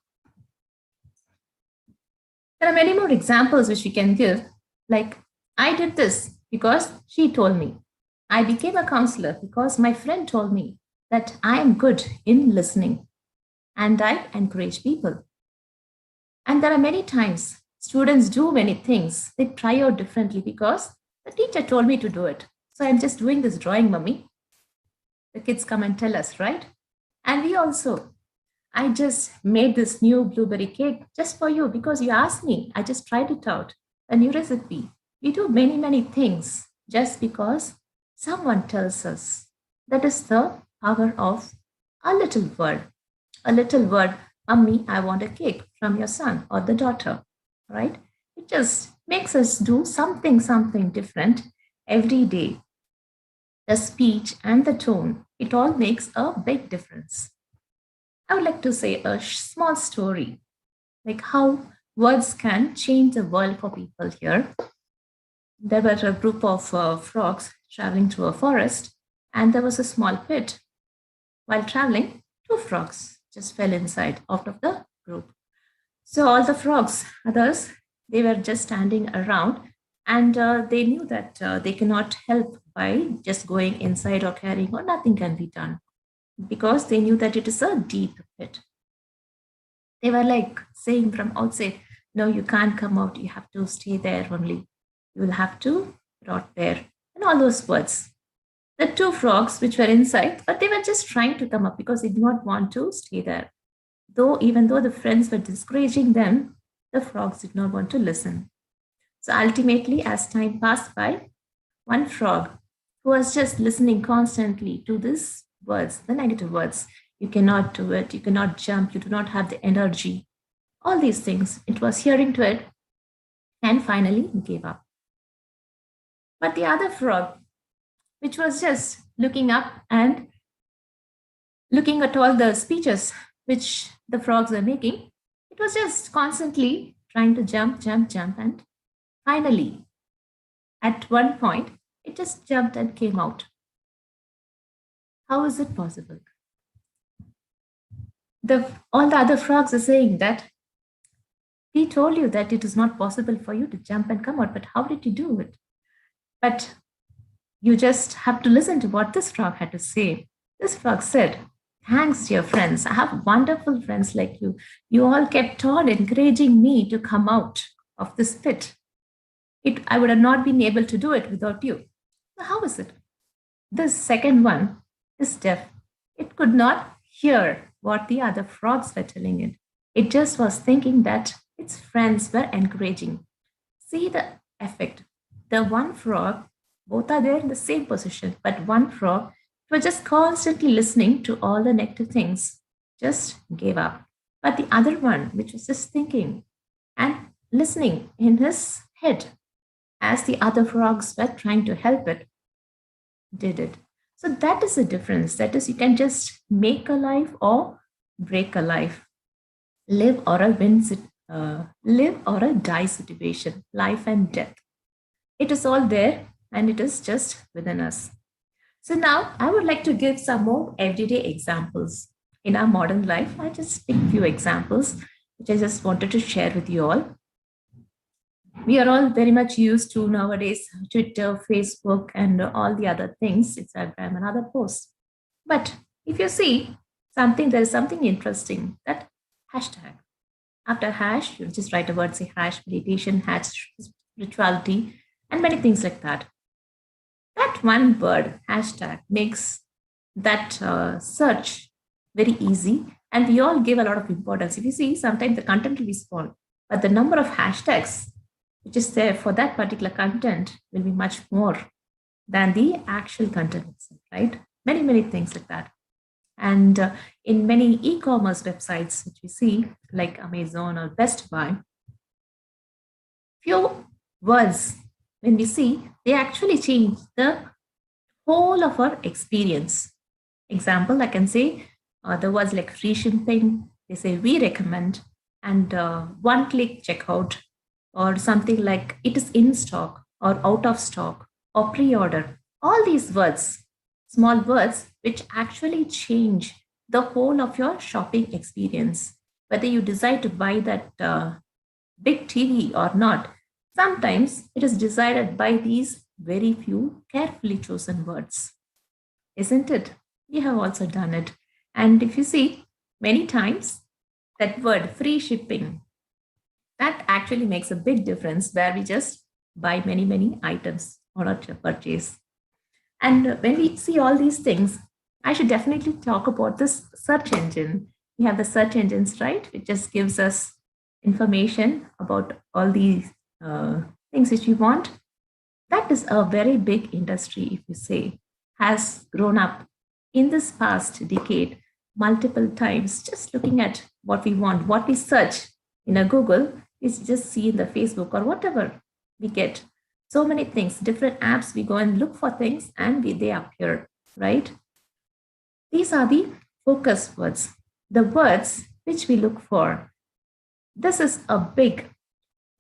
C: There are many more examples which we can give. Like, I did this because she told me. I became a counselor because my friend told me that I am good in listening and I encourage people. And there are many times students do many things. They try out differently because the teacher told me to do it. So I'm just doing this drawing, mummy. The kids come and tell us, right? And we also, I just made this new blueberry cake just for you because you asked me. I just tried it out, a new recipe. We do many, many things just because someone tells us. That is the power of a little word. A little word, "Mummy, I want a cake," from your son or the daughter, right? It just makes us do something different every day. The speech and the tone, it all makes a big difference. I would like to say a small story, like how words can change the world for people here. There were a group of frogs traveling through a forest, and there was a small pit. While traveling, two frogs just fell inside out of the group. So all the frogs, others, they were just standing around, and they knew that they cannot help by just going inside or carrying, or nothing can be done because they knew that it is a deep pit. They were like saying from outside, "No, you can't come out. You have to stay there only. You will have to rot there." And all those words. The two frogs which were inside, but they were just trying to come up because they did not want to stay there. Though, even though the friends were discouraging them, the frogs did not want to listen. So ultimately, as time passed by, one frog who was just listening constantly to these words, the negative words, "You cannot do it, you cannot jump, you do not have the energy," all these things, it was hearing to it and finally gave up. But the other frog, which was just looking up and looking at all the speeches which the frogs were making, it was just constantly trying to jump, and finally, at one point, it just jumped and came out. How is it possible? All the other frogs are saying that we told you that it is not possible for you to jump and come out, but how did you do it? But you just have to listen to what this frog had to say. This frog said, "Thanks, dear friends. I have wonderful friends like you. You all kept on encouraging me to come out of this pit. I would have not been able to do it without you." So how is it? This second one is deaf. It could not hear what the other frogs were telling it. It just was thinking that its friends were encouraging. See the effect. The one frog, both are there in the same position, but one frog was just constantly listening to all the negative things, just gave up. But the other one, which was just thinking and listening in his head as the other frogs were trying to help it, did it. So that is the difference. That is, you can just make a life or break a life, live or a die situation, life and death. It is all there and it is just within us. So now I would like to give some more everyday examples in our modern life. I just pick few examples which I just wanted to share with you all. We are all very much used to nowadays Twitter, Facebook, and all the other things, Instagram and other posts. But if you see something, there is something interesting, that hashtag. After hash, you just write a word, say hash meditation, hash spirituality, and many things like that. That one word, hashtag, makes that search very easy And we all give a lot of importance. If you see, sometimes the content will be small, but the number of hashtags which is there for that particular content will be much more than the actual content itself, right? Many, many things like that. And in many e-commerce websites, which we see, like Amazon or Best Buy, few words, when we see, they actually change the whole of our experience. Example, I can say the words like free shipping, they say we recommend, and one-click checkout, or something like it is in stock, or out of stock, or pre-order. All these words, small words, which actually change the whole of your shopping experience. Whether you decide to buy that big TV or not, sometimes it is decided by these very few carefully chosen words. Isn't it? We have also done it. And if you see, many times that word free shipping, that actually makes a big difference where we just buy many, many items on our purchase. And when we see all these things, I should definitely talk about this search engine. We have the search engines, right? It just gives us information about all these things which we want. That is a very big industry, if you say, has grown up in this past decade multiple times, just looking at what we want, what we search in a Google is just see in the Facebook or whatever we get. So many things, different apps, we go and look for things and they appear, right? These are the focus words, the words which we look for. This is a big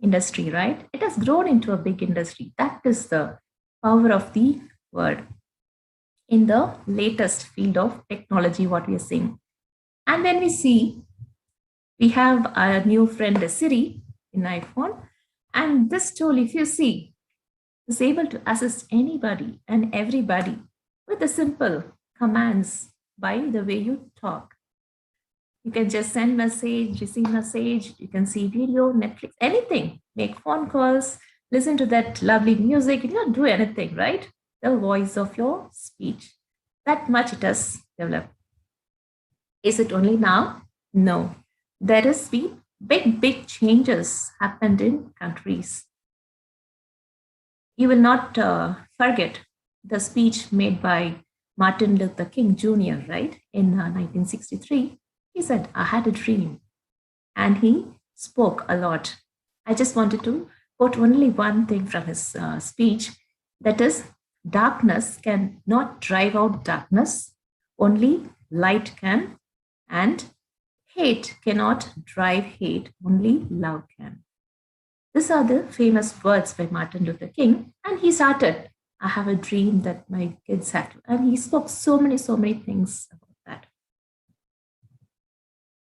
C: industry, right? It has grown into a big industry. That is the power of the word in the latest field of technology, what we are seeing. And when we see, we have our new friend Siri in iPhone, and this tool, if you see, is able to assist anybody and everybody with the simple commands by the way you talk. You can just send message, receive message, you can see video, Netflix, anything, make phone calls, listen to that lovely music, you don't do anything, right? The voice of your speech. That much it has developed. Is it only now? No. There has been big changes happened in countries. You will not forget the speech made by Martin Luther King Jr., right? In 1963, he said, I had a dream. And he spoke a lot. I just wanted to quote only one thing from his speech, that is, darkness can not drive out darkness, only light can, and hate cannot drive hate, only love can. These are the famous words by Martin Luther King, and he started, I have a dream that my kids have to, and he spoke so many things about that.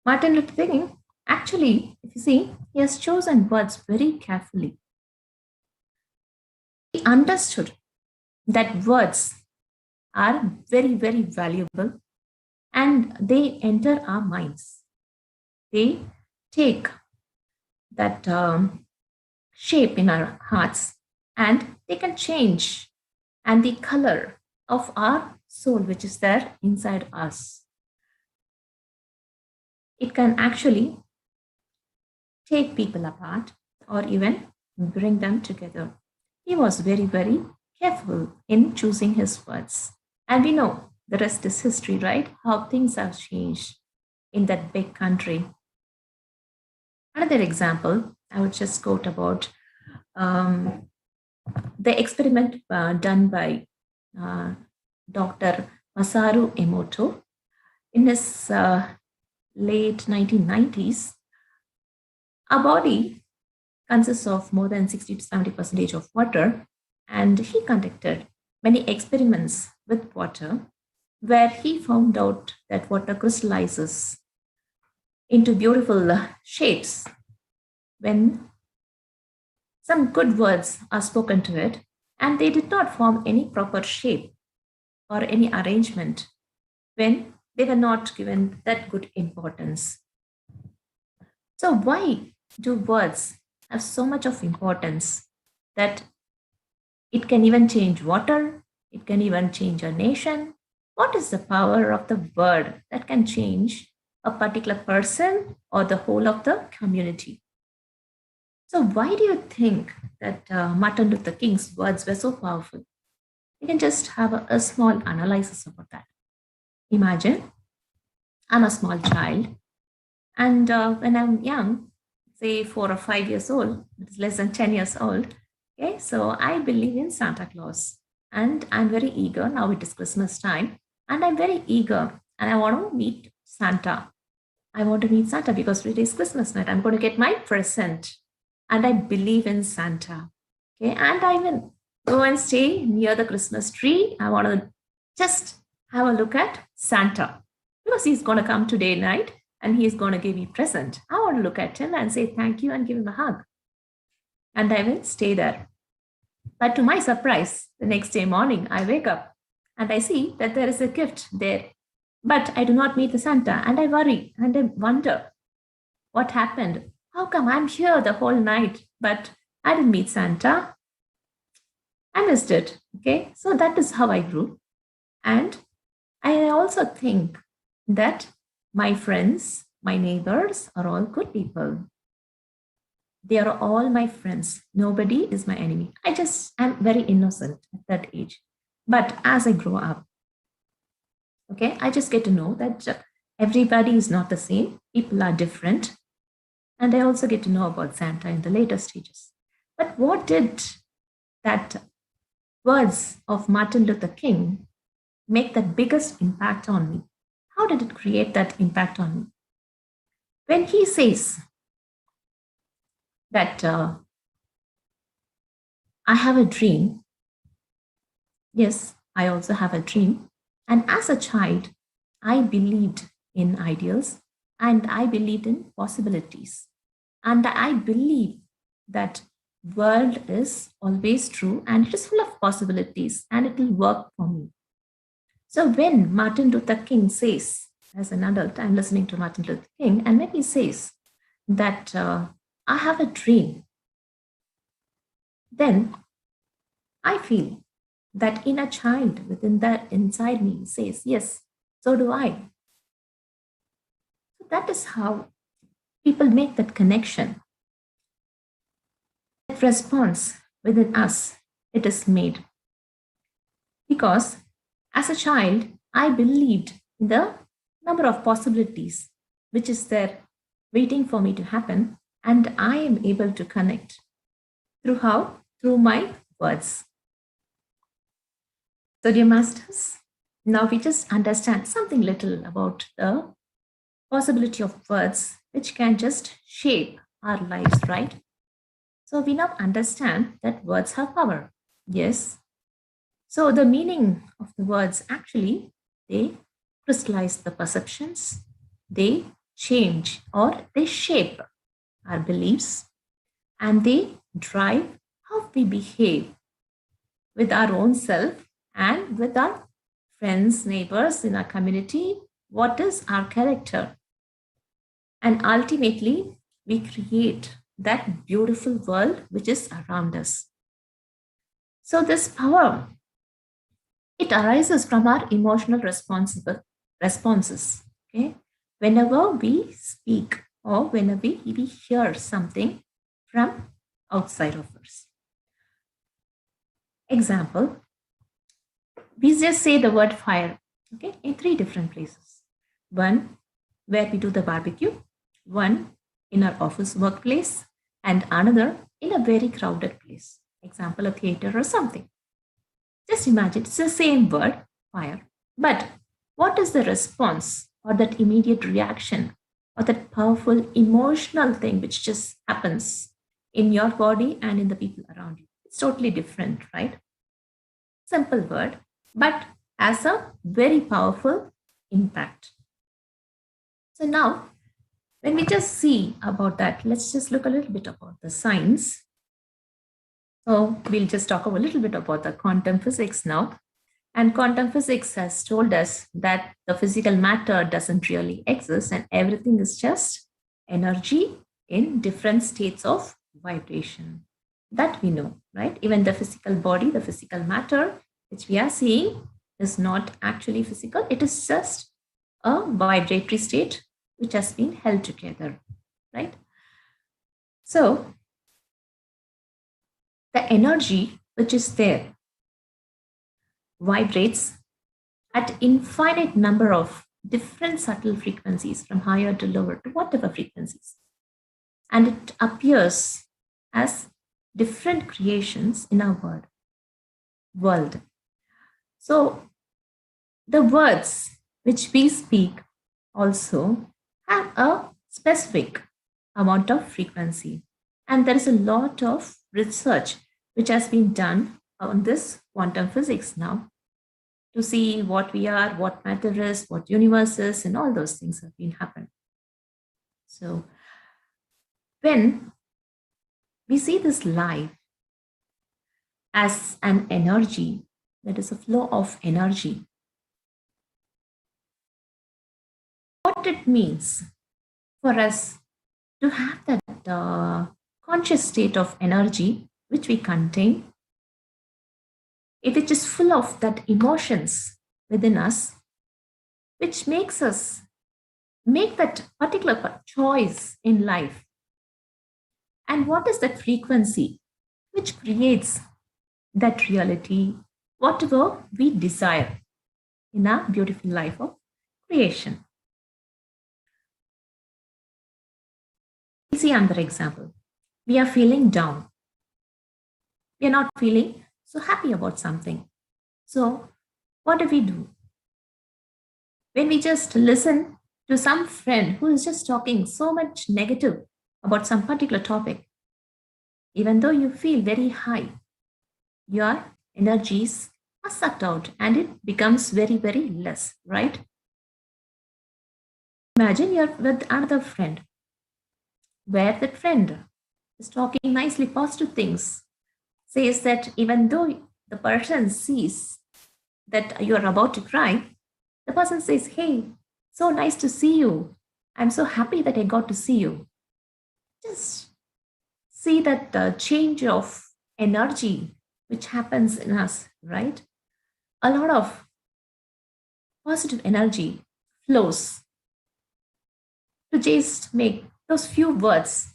C: Martin Luther King, actually, if you see, he has chosen words very carefully. He understood that words are very valuable and they enter our minds. They take that shape in our hearts and they can change and the color of our soul, which is there inside us. It can actually take people apart or even bring them together. He was very careful in choosing his words. And we know the rest is history, right? How things have changed in that big country. Another example, I would just quote about the experiment done by Dr. Masaru Emoto in his late 1990s. Our body consists of more than 60 to 70% of water, and he conducted many experiments with water where he found out that water crystallizes into beautiful shapes when some good words are spoken to it, and they did not form any proper shape or any arrangement when they were not given that good importance. So why do words have so much of importance that it can even change water, it can even change a nation? What is the power of the word that can change a particular person or the whole of the community. So why do you think that Martin Luther King's words were so powerful? You can just have a small analysis about that. Imagine I'm a small child, and when I'm young, say 4 or 5 years old, it is less than 10 years old. Okay, so I believe in Santa Claus, and I'm very eager. Now it is Christmas time, and I'm very eager, and I want to meet Santa. I want to meet Santa because it is Christmas night. I'm going to get my present, and I believe in Santa. Okay, and I will go and stay near the Christmas tree. I want to just have a look at Santa because he's going to come today night and he's going to give me present. I want to look at him and say thank you and give him a hug. And I will stay there. But to my surprise, the next day morning, I wake up and I see that there is a gift there. But I do not meet the Santa, and I worry and I wonder what happened. How come I'm here the whole night, but I didn't meet Santa? I missed it. Okay, so that is how I grew. And I also think that my friends, my neighbors are all good people. They are all my friends. Nobody is my enemy. I just am very innocent at that age. But as I grow up, okay, I just get to know that everybody is not the same. People are different. And I also get to know about Santa in the later stages. But what did that words of Martin Luther King make the biggest impact on me? How did it create that impact on me? When he says that I have a dream, yes, I also have a dream. And as a child, I believed in ideals and I believed in possibilities. And I believe that world is always true and it is full of possibilities and it will work for me. So when Martin Luther King says, as an adult, I'm listening to Martin Luther King, and when he says that I have a dream, then I feel that inner child within that inside me says, yes, so do I. So that is how people make that connection. That response within us, it is made. Because as a child, I believed in the number of possibilities which is there waiting for me to happen, and I am able to connect. Through how? Through my words. So dear masters, now we just understand something little about the possibility of words which can just shape our lives, right? So we now understand that words have power. Yes. So the meaning of the words actually, they crystallize the perceptions, they change or they shape our beliefs, and they drive how we behave with our own self and with our friends, neighbors in our community. What is our character? And ultimately, we create that beautiful world which is around us. So this power, it arises from our emotional responses. Okay? Whenever we speak or whenever we hear something from outside of us. Example, we just say the word fire, okay, in 3 different places. One, where we do the barbecue, one in our office workplace, and another in a very crowded place. Example, a theater or something. Just imagine, it's the same word, fire. But what is the response or that immediate reaction or that powerful emotional thing which just happens in your body and in the people around you? It's totally different, right? Simple word, but has a very powerful impact. So now, when we just see about that, let's just look a little bit about the science. So we'll just talk a little bit about the quantum physics now. And quantum physics has told us that the physical matter doesn't really exist and everything is just energy in different states of vibration. That we know, right? Even the physical body, the physical matter, which we are seeing is not actually physical. It is just a vibratory state which has been held together, right? So the energy which is there vibrates at infinite number of different subtle frequencies, from higher to lower to whatever frequencies. And it appears as different creations in our world. So the words which we speak also have a specific amount of frequency. And there is a lot of research which has been done on this quantum physics now, to see what we are, what matter is, what universe is, and all those things have been happening. So when we see this life as an energy, that is a flow of energy, what it means for us to have that conscious state of energy which we contain, if it is full of that emotions within us, which makes us make that particular choice in life. And what is that frequency which creates that reality, whatever we desire in our beautiful life of creation? See another example. We are feeling down. We are not feeling so happy about something. So what do? When we just listen to some friend who is just talking so much negative about some particular topic, even though you feel very high, your energies are sucked out and it becomes very, very less, right? Imagine you're with another friend, where that friend is talking nicely positive things, says that even though the person sees that you are about to cry, the person says, hey, so nice to see you. I'm so happy that I got to see you. Just see that change of energy which happens in us, right? A lot of positive energy flows to just make those few words.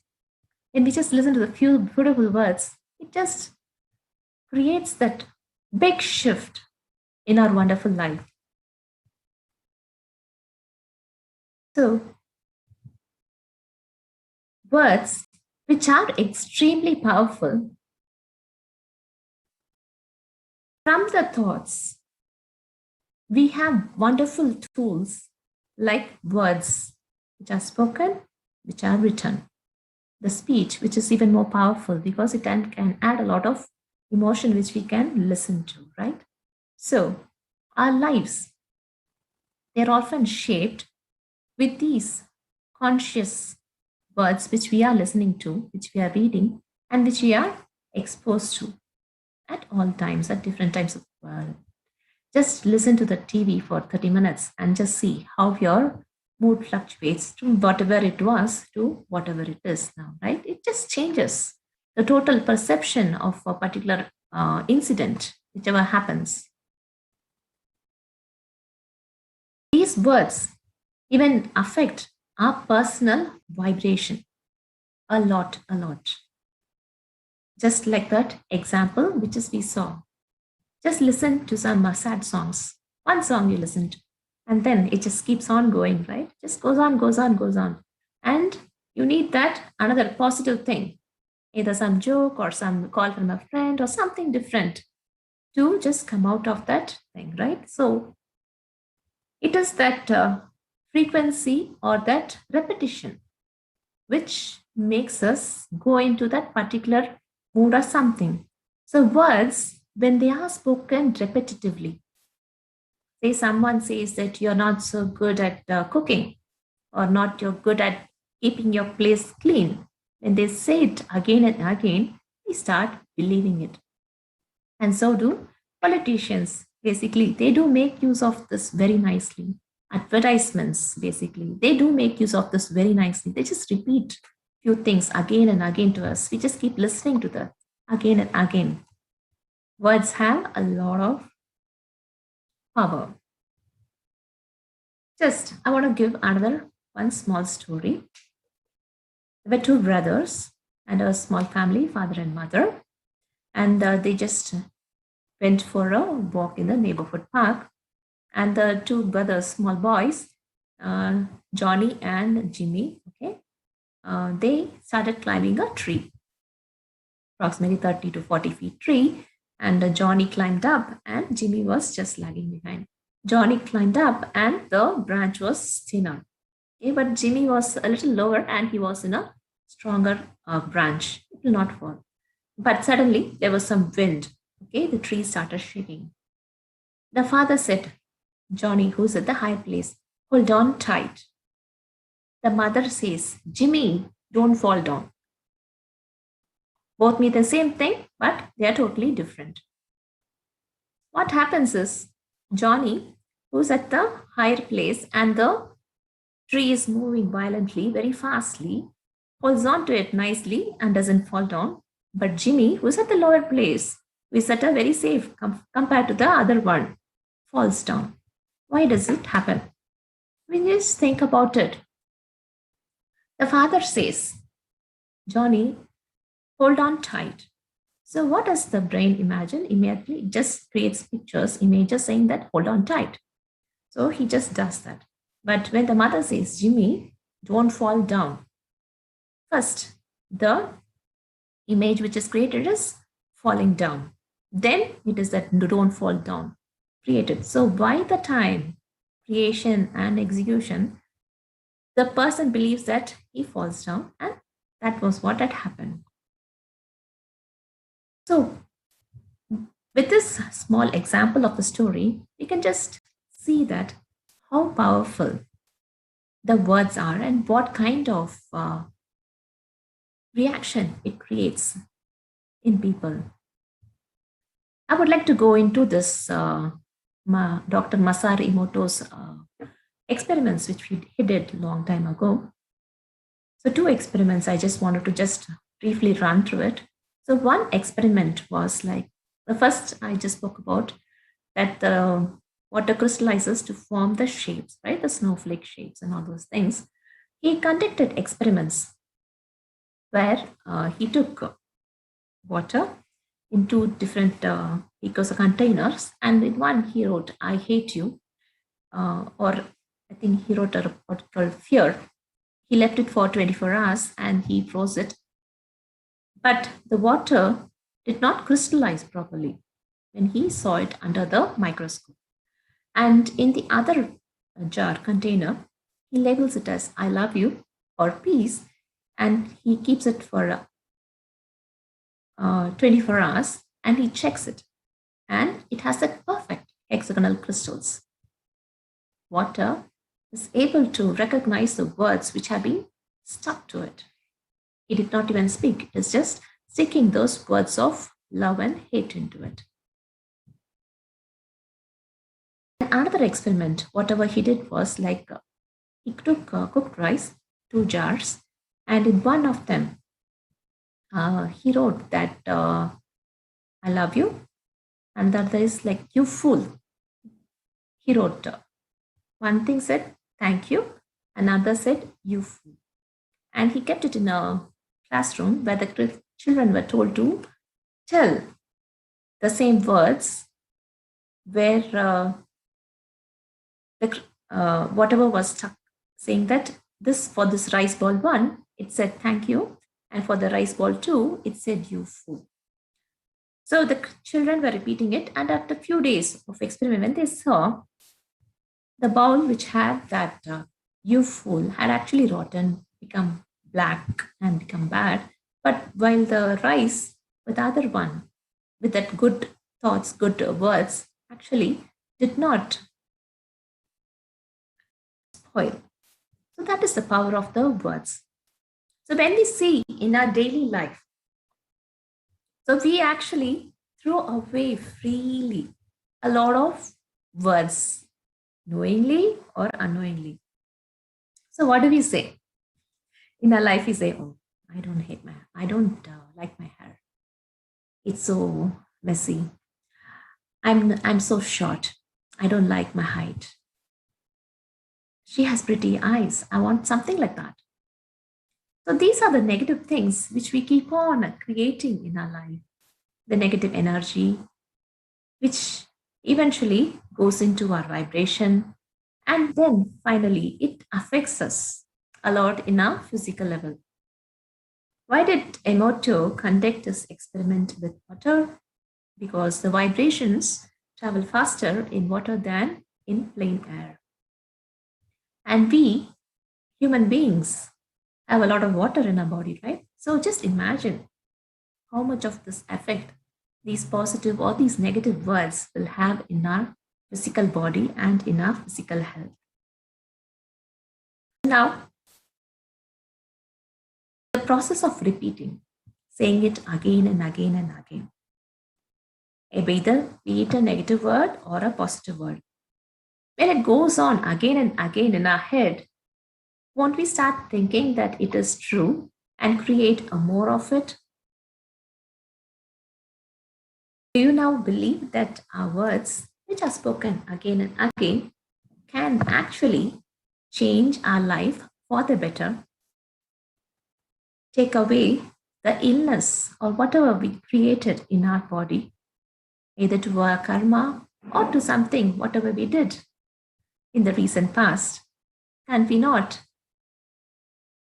C: When we just listen to the few beautiful words, it just creates that big shift in our wonderful life. So, words which are extremely powerful, from the thoughts, we have wonderful tools like words which are spoken, which are written. The speech, which is even more powerful because it can add a lot of emotion which we can listen to, right? So, our lives, they're often shaped with these conscious words which we are listening to, which we are reading, and which we are exposed to at all times, at different times of the world. Just listen to the TV for 30 minutes and just see how your mood fluctuates from whatever it was to whatever it is now, right? It just changes the total perception of a particular incident, whichever happens. These words even affect our personal vibration a lot. Just like that example which is we saw. Just listen to some sad songs. One song you listen to, and then it just keeps on going, right? Just goes on. And you need that another positive thing, either some joke or some call from a friend or something different to just come out of that thing, right? So it is that frequency or that repetition which makes us go into that particular mood or something. So words, when they are spoken repetitively, say someone says that you're not so good at cooking or not you're good at keeping your place clean. When they say it again and again, we start believing it. And so do politicians. Basically, they do make use of this very nicely. Advertisements, basically, they do make use of this very nicely. They just repeat few things again and again to us. We just keep listening to that again and again. Words have a lot of power. Just, I want to give another one small story. There were two brothers and a small family, father and mother, and they just went for a walk in the neighborhood park. And the two brothers, small boys, Johnny and Jimmy, okay, they started climbing a tree, approximately 30 to 40 feet tree. And Johnny climbed up and Jimmy was just lagging behind. Johnny climbed up and the branch was thinner. Okay, but Jimmy was a little lower and he was in a stronger branch. It will not fall. But suddenly there was some wind. Okay, the tree started shaking. The father said, Johnny, who's at the high place, hold on tight. The mother says, Jimmy, don't fall down. Both mean the same thing, but they are totally different. What happens is Johnny, who's at the higher place and the tree is moving violently, very fastly, holds on to it nicely and doesn't fall down. But Jimmy, who's at the lower place, who is at a very safe compared to the other one, falls down. Why does it happen? We just think about it. The father says, Johnny, hold on tight. So what does the brain imagine? Immediately it just creates pictures, images saying that hold on tight. So he just does that. But when the mother says, Jimmy, don't fall down. First, the image which is created is falling down. Then it is that don't fall down created. So by the time creation and execution, the person believes that he falls down, and that was what had happened. So with this small example of the story, we can just see that how powerful the words are and what kind of reaction it creates in people. I would like to go into this Dr. Masaru Emoto's experiments, which he did a long time ago. So two experiments, I just wanted to just briefly run through it. So one experiment was like, the first I just spoke about that the water crystallizes to form the shapes, right? The snowflake shapes and all those things. He conducted experiments where he took water into different containers, and in one he wrote, I hate you, or I think he wrote a report called Fear. He left it for 24 hours and he froze it. But the water did not crystallize properly when he saw it under the microscope. And in the other jar container, he labels it as I love you or peace, and he keeps it for 24 hours and he checks it. And it has that perfect hexagonal crystals. Water is able to recognize the words which have been stuck to it. It did not even speak. It is just sticking those words of love and hate into it. Another experiment, whatever he did was like he took cooked rice, 2 jars, and in one of them, he wrote that I love you, and the other is like you fool. He wrote one thing said thank you, another said you fool. And he kept it in a classroom where the children were told to tell the same words where whatever was stuck, saying that this for this rice ball 1, it said thank you, and for the rice ball 2, it said you fool. So the children were repeating it, and after a few days of experiment, when they saw the bowl which had that you fool had actually rotten, become black and become bad, but while the rice with the other one, with that good thoughts, good words, actually did not spoil. So that is the power of the words. So when we see in our daily life, so we actually throw away freely a lot of words, knowingly or unknowingly. So what do we say? In our life, we say, oh, I don't like my hair. It's so messy. I'm so short. I don't like my height. She has pretty eyes. I want something like that. So these are the negative things which we keep on creating in our life. The negative energy, which eventually goes into our vibration. And then finally, it affects us a lot in our physical level. Why did Emoto conduct this experiment with water? Because the vibrations travel faster in water than in plain air. And we, human beings, have a lot of water in our body, right? So just imagine how much of this effect these positive or these negative words will have in our physical body and in our physical health. Now, the process of repeating, saying it again and again and again. Either be it a negative word or a positive word. When it goes on again and again in our head, won't we start thinking that it is true and create a more of it? Do you now believe that our words, which are spoken again and again, can actually change our life for the better? Take away the illness or whatever we created in our body, either to our karma or to something, whatever we did in the recent past. Can we not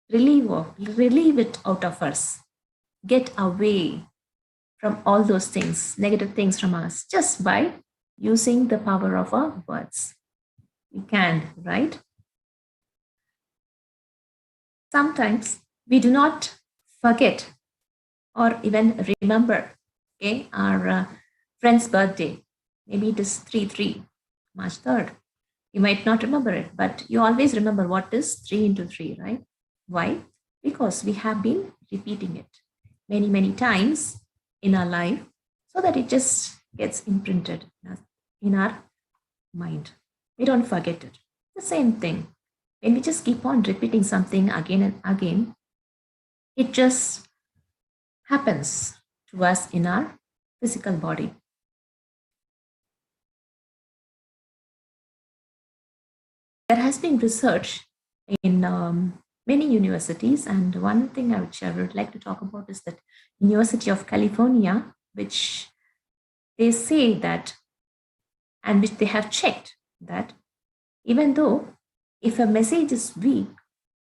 C: relieve it out of us? Get away from all those things, negative things from us, just by using the power of our words. We can, right? Sometimes we do not forget or even remember, okay, our friend's birthday. Maybe it is 3/3, March 3rd. You might not remember it, but you always remember what is 3 into 3, right? Why? Because we have been repeating it many, many times in our life so that it just gets imprinted in our mind. We don't forget it. The same thing. When we just keep on repeating something again and again, it just happens to us in our physical body. There has been research in many universities, and one thing which I would like to talk about is that University of California, which they say that, and which they have checked that even though if a message is weak,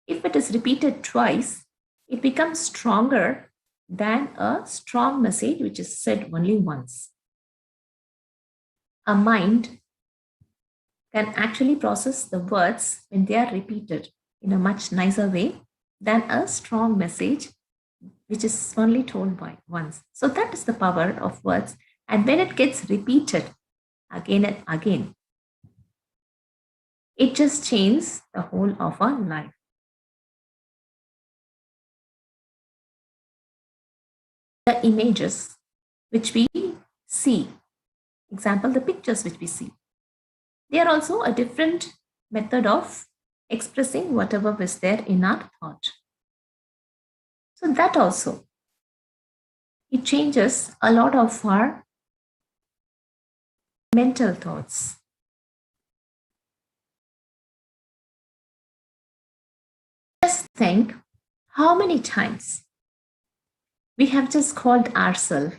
C: if it is repeated twice, it becomes stronger than a strong message which is said only once. Our mind can actually process the words when they are repeated in a much nicer way than a strong message which is only told by once. So that is the power of words. And when it gets repeated again and again, it just changes the whole of our life. The images which we see, example, the pictures which we see, they are also a different method of expressing whatever was there in our thought. So that also, it changes a lot of our mental thoughts. Just think how many times we have just called ourselves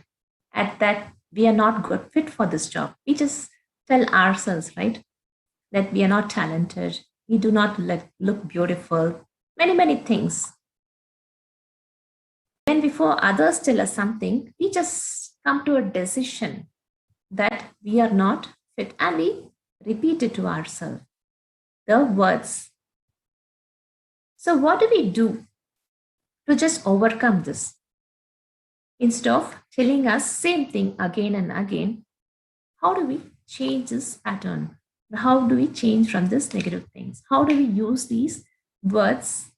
C: at that we are not good fit for this job. We just tell ourselves, right, that we are not talented, we do not look beautiful, many, many things. Then before others tell us something, we just come to a decision that we are not fit and we repeat it to ourselves, the words. So what do we do to just overcome this? Instead of telling us same thing again and again, how do we change this pattern? How do we change from these negative things? How do we use these words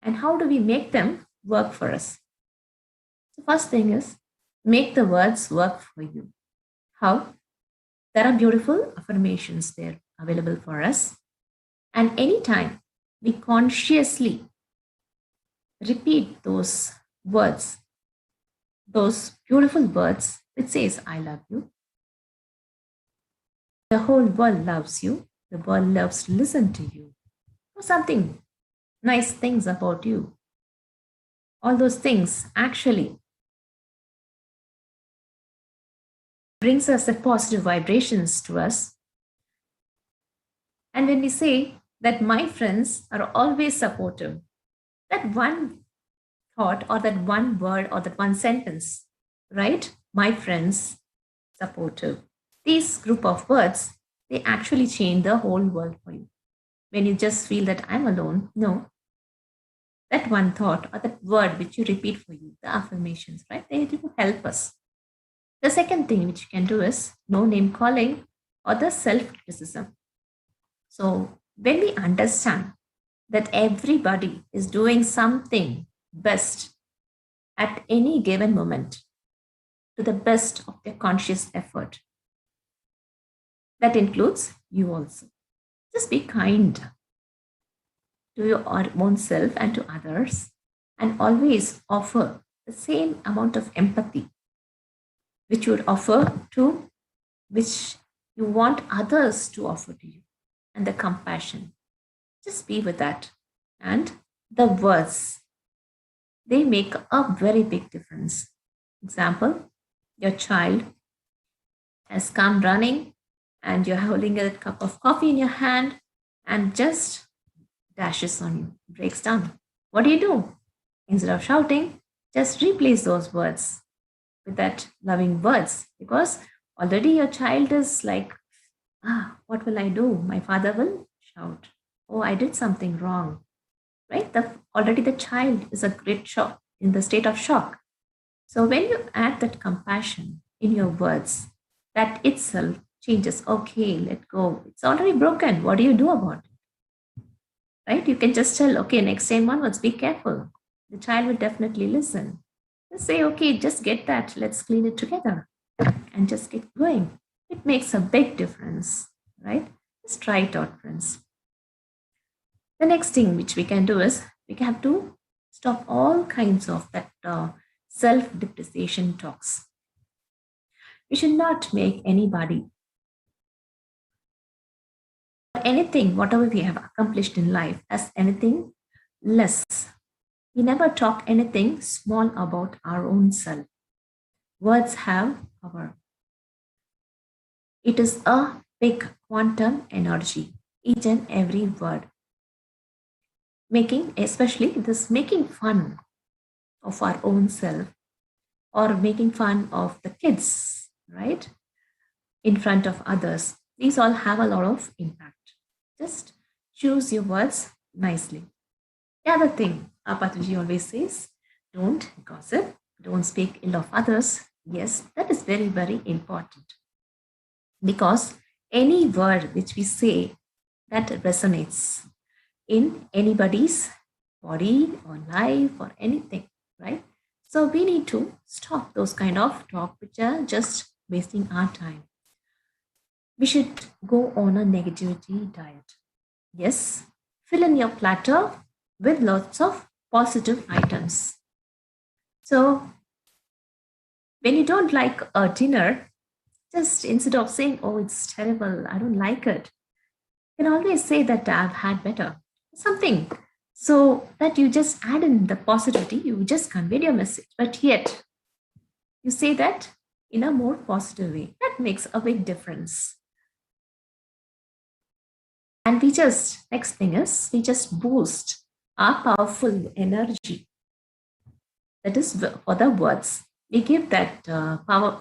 C: and how do we make them work for us? The first thing is make the words work for you. How? There are beautiful affirmations there available for us. And anytime we consciously repeat those words, those beautiful words, it says, I love you. The whole world loves you. The world loves to listen to you. or something nice things about you. All those things actually brings us the positive vibrations to us. And when we say that my friends are always supportive, that one thought or that one word or that one sentence, right? My friends supportive. These group of words, they actually change the whole world for you. When you just feel that I'm alone, no, that one thought or that word which you repeat for you, the affirmations, right? They do help us. The second thing which you can do is no name calling or the self criticism. So when we understand that everybody is doing something best at any given moment to the best of their conscious effort, that includes you also. Just be kind to your own self and to others, and always offer the same amount of empathy which you would offer to, which you want others to offer to you, and the compassion. Just be with that. And the words, they make a very big difference. Example, your child has come running and you're holding a cup of coffee in your hand and just dashes on you, breaks down. What do? Instead of shouting, just replace those words with that loving words, because already your child is like, what will I do? My father will shout, oh, I did something wrong, right? Already the child is a great shock, in the state of shock. So when you add that compassion in your words, that itself changes. Okay, let go. It's already broken. What do you do about it? Right? You can just tell, okay, next time onwards, be careful. The child will definitely listen. Just say, okay, just get that. Let's clean it together and just get going. It makes a big difference, right? Just try it out, friends. The next thing which we can do is we have to stop all kinds of that self-depreciation talks. We should not make anybody, anything, whatever we have accomplished in life, as anything less. We never talk anything small about our own self. Words have power. It is a big quantum energy, each and every word. Especially this making fun of our own self or making fun of the kids, right? In front of others. These all have a lot of impact. Just choose your words nicely. The other thing, Patriji always says, don't gossip, don't speak ill of others. Yes, that is very, very important. Because any word which we say that resonates in anybody's body or life or anything, right? So we need to stop those kind of talk which are just wasting our time. We should go on a negativity diet. Yes, fill in your platter with lots of positive items. So when you don't like a dinner, just instead of saying, oh, it's terrible, I don't like it, you can always say that I've had better. Something. So that you just add in the positivity, you just convey your message, but yet you say that in a more positive way. That makes a big difference. And next thing is, we just boost our powerful energy. That is for the words. We give that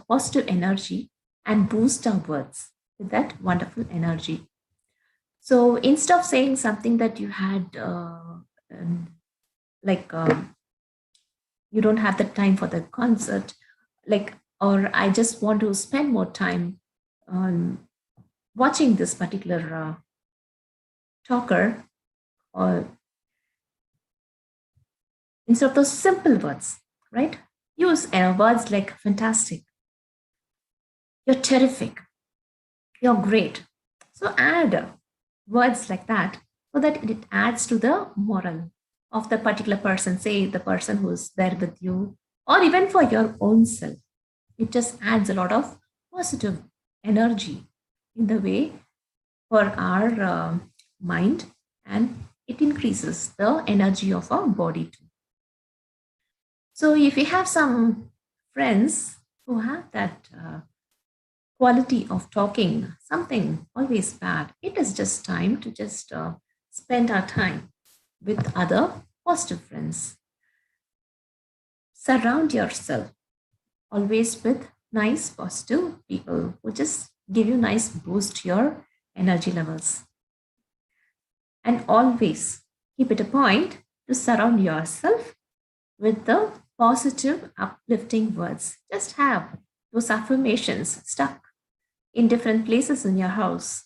C: positive energy and boost our words with that wonderful energy. So instead of saying something that you had, you don't have the time for the concert, or I just want to spend more time on watching this particular talker, or instead of those simple words, right? Use words like fantastic, you're terrific, you're great. So add words like that so that it adds to the moral of the particular person, say the person who's there with you, or even for your own self. It just adds a lot of positive energy in the way for our mind and it increases the energy of our body too. So if you have some friends who have that quality of talking something always bad, it is just time to just spend our time with other positive friends. Surround yourself always with nice positive people who just give you nice boost to your energy levels. And always keep it a point to surround yourself with the positive uplifting words. Just have those affirmations stuck in different places in your house.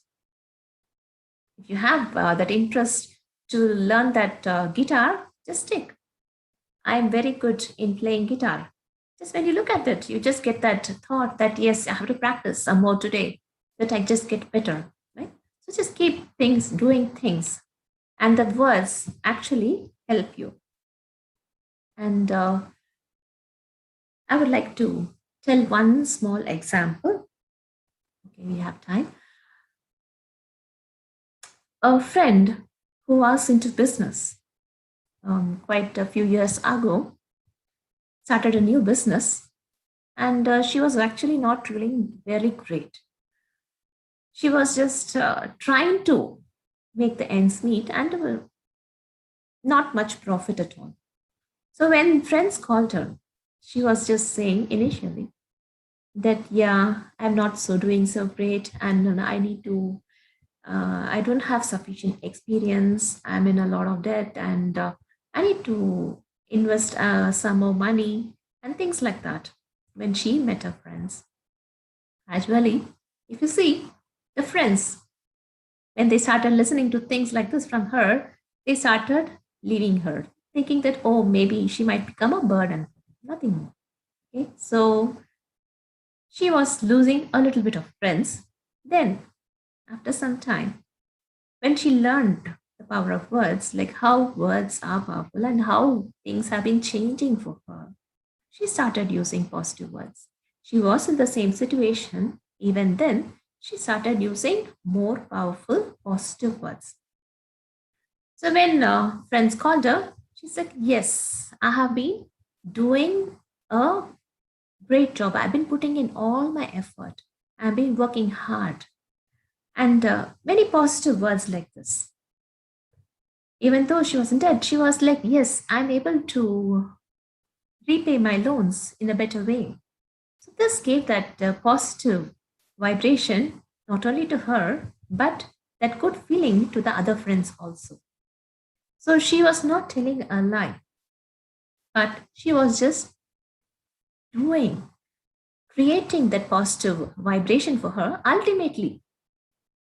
C: If you have that interest to learn that guitar, just take. I am very good in playing guitar. Just when you look at it, you just get that thought that, yes, I have to practice some more today, that I just get better, right? So just keep things, doing things, and the words actually help you. And I would like to tell one small example. Okay, we have time. A friend who was into business quite a few years ago started a new business, and she was actually not really very great. She was just trying to make the ends meet and not much profit at all. So when friends called her, she was just saying initially that, yeah, I'm not so doing so great, and I need to, I don't have sufficient experience. I'm in a lot of debt, and I need to invest some more money and things like that. When she met her friends, gradually, if you see the friends, when they started listening to things like this from her, they started leaving her, thinking that, oh, maybe she might become a burden, nothing more. Okay, so she was losing a little bit of friends. Then, after some time, when she learned the power of words, like how words are powerful and how things have been changing for her, she started using positive words. She was in the same situation. Even then, she started using more powerful positive words. So when friends called her, she said, yes, I have been doing a great job. I've been putting in all my effort. I've been working hard. And many positive words like this. Even though she wasn't dead, she was like, yes, I'm able to repay my loans in a better way. So this gave that positive vibration not only to her, but that good feeling to the other friends also. So she was not telling a lie, but she was just doing, creating that positive vibration for her. Ultimately,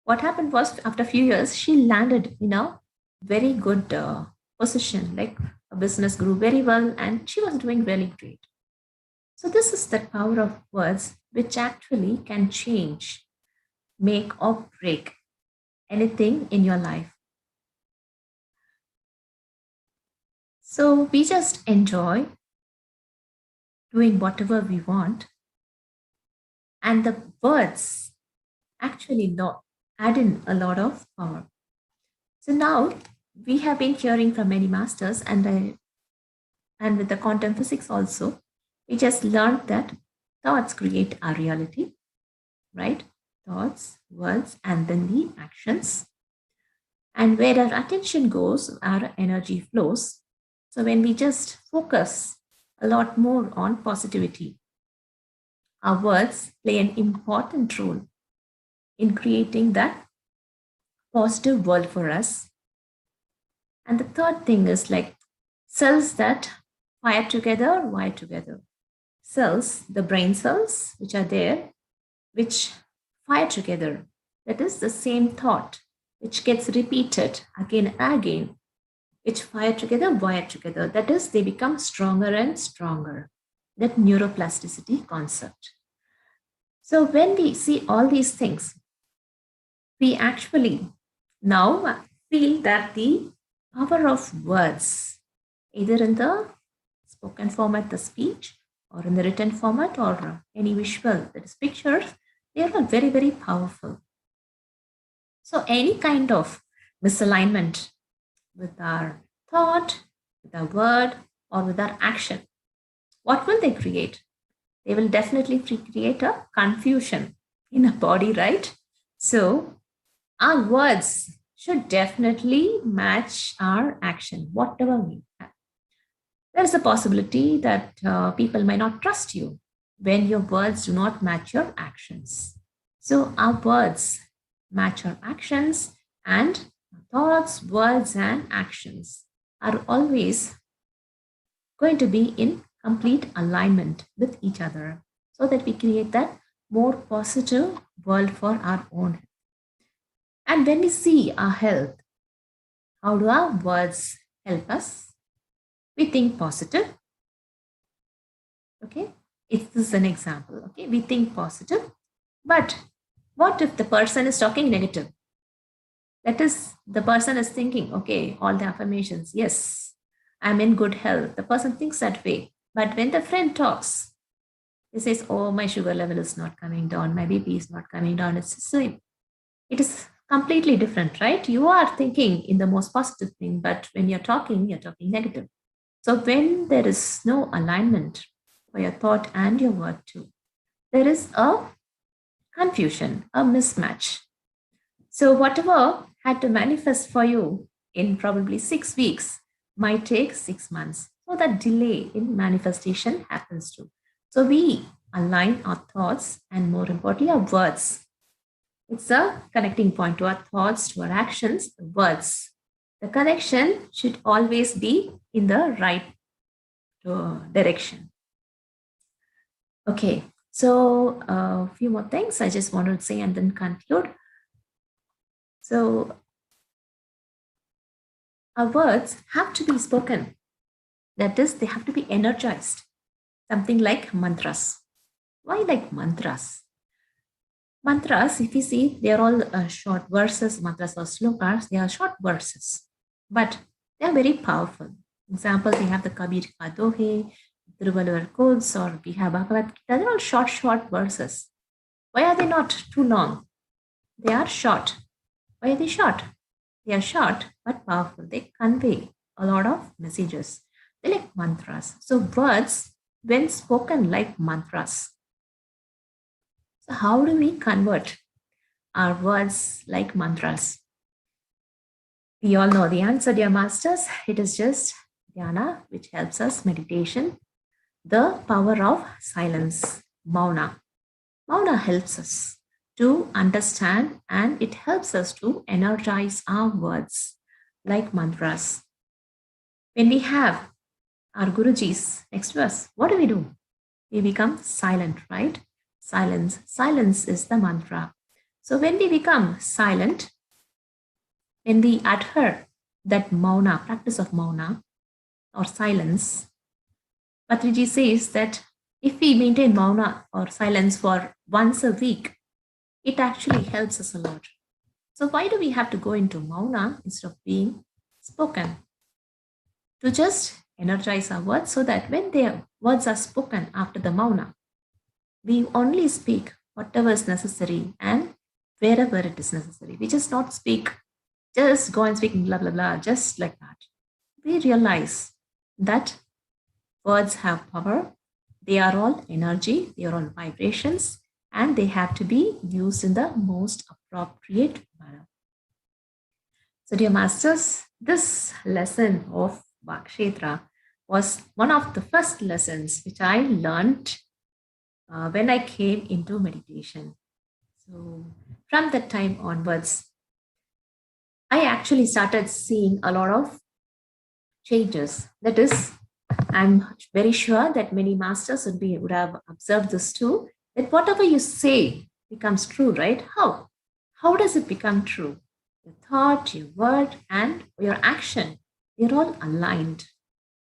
C: what happened was after a few years, she landed in a very good position, like a business grew very well and she was doing really great. So this is the power of words, which actually can change, make or break anything in your life. So we just enjoy doing whatever we want, and the words actually add in a lot of power. So now we have been hearing from many masters, and with the quantum physics also, we just learned that thoughts create our reality, right? Thoughts, words, and then the actions. And where our attention goes, our energy flows. So when we just focus a lot more on positivity, our words play an important role in creating that positive world for us. And the third thing is like cells that fire together, wire together. Cells, the brain cells, which are there, which fire together. That is the same thought, which gets repeated again and again, which fire together, wire together. That is, they become stronger and stronger. That neuroplasticity concept. So when we see all these things, we actually now feel that the power of words, either in the spoken format, the speech, or in the written format, or any visual, that is pictures, they are very, very powerful. So any kind of misalignment with our thought, with our word, or with our action, what will they create? They will definitely create a confusion in a body, right? So our words should definitely match our action, whatever we have. There is a possibility that people may not trust you when your words do not match your actions. So our words match our actions, and thoughts, words, and actions are always going to be in complete alignment with each other so that we create that more positive world for our own. And when we see our health, how do our words help us? We think positive. Okay, this is an example. Okay, we think positive, but what if the person is talking negative? That is, the person is thinking, okay, all the affirmations, yes, I'm in good health. The person thinks that way. But when the friend talks, he says, oh, my sugar level is not coming down, my BP is not coming down. It's the same. It is completely different, right? You are thinking in the most positive thing, but when you're talking negative. So when there is no alignment for your thought and your word too, there is a confusion, a mismatch. So whatever had to manifest for you in probably 6 weeks might take 6 months. So that delay in manifestation happens too. So we align our thoughts and, more importantly, our words. It's a connecting point to our thoughts, to our actions, the words. The connection should always be in the right direction. Okay, so a few more things I just wanted to say and then conclude. So our words have to be spoken. That is, they have to be energized. Something like mantras. Why like mantras? Mantras, if you see, they are all short verses. Mantras or slokas, they are short verses, but they are very powerful. Example, we have the Kabir Ka Dohe, Thiruvalluvar Codes, or we have Bhagavad Gita. They're all short verses. Why are they not too long? They are short. Why are they short? They are short but powerful. They convey a lot of messages. They like mantras. So words, when spoken like mantras. So how do we convert our words like mantras? We all know the answer, dear masters. It is just dhyana, which helps us meditation. The power of silence, mauna. Mauna helps us to understand, and it helps us to energize our words like mantras. When we have our Gurujis next to us, what do? We become silent, right? Silence. Silence is the mantra. So when we become silent, when we adhere that mauna, practice of mauna or silence, Patriji says that if we maintain mauna or silence for once a week, it actually helps us a lot. So why do we have to go into mauna instead of being spoken? To just energize our words so that when their words are spoken after the mauna, we only speak whatever is necessary and wherever it is necessary. We just not speak, just go and speak blah, blah, blah, just like that. We realize that words have power. They are all energy, they are all vibrations, and they have to be used in the most appropriate manner. So, dear masters, this lesson of Vakshetra was one of the first lessons which I learned when I came into meditation. So, from that time onwards, I actually started seeing a lot of changes. That is, I'm very sure that many masters would have observed this too, that whatever you say becomes true, right? How? How does it become true? Your thought, your word, and your action, they're all aligned.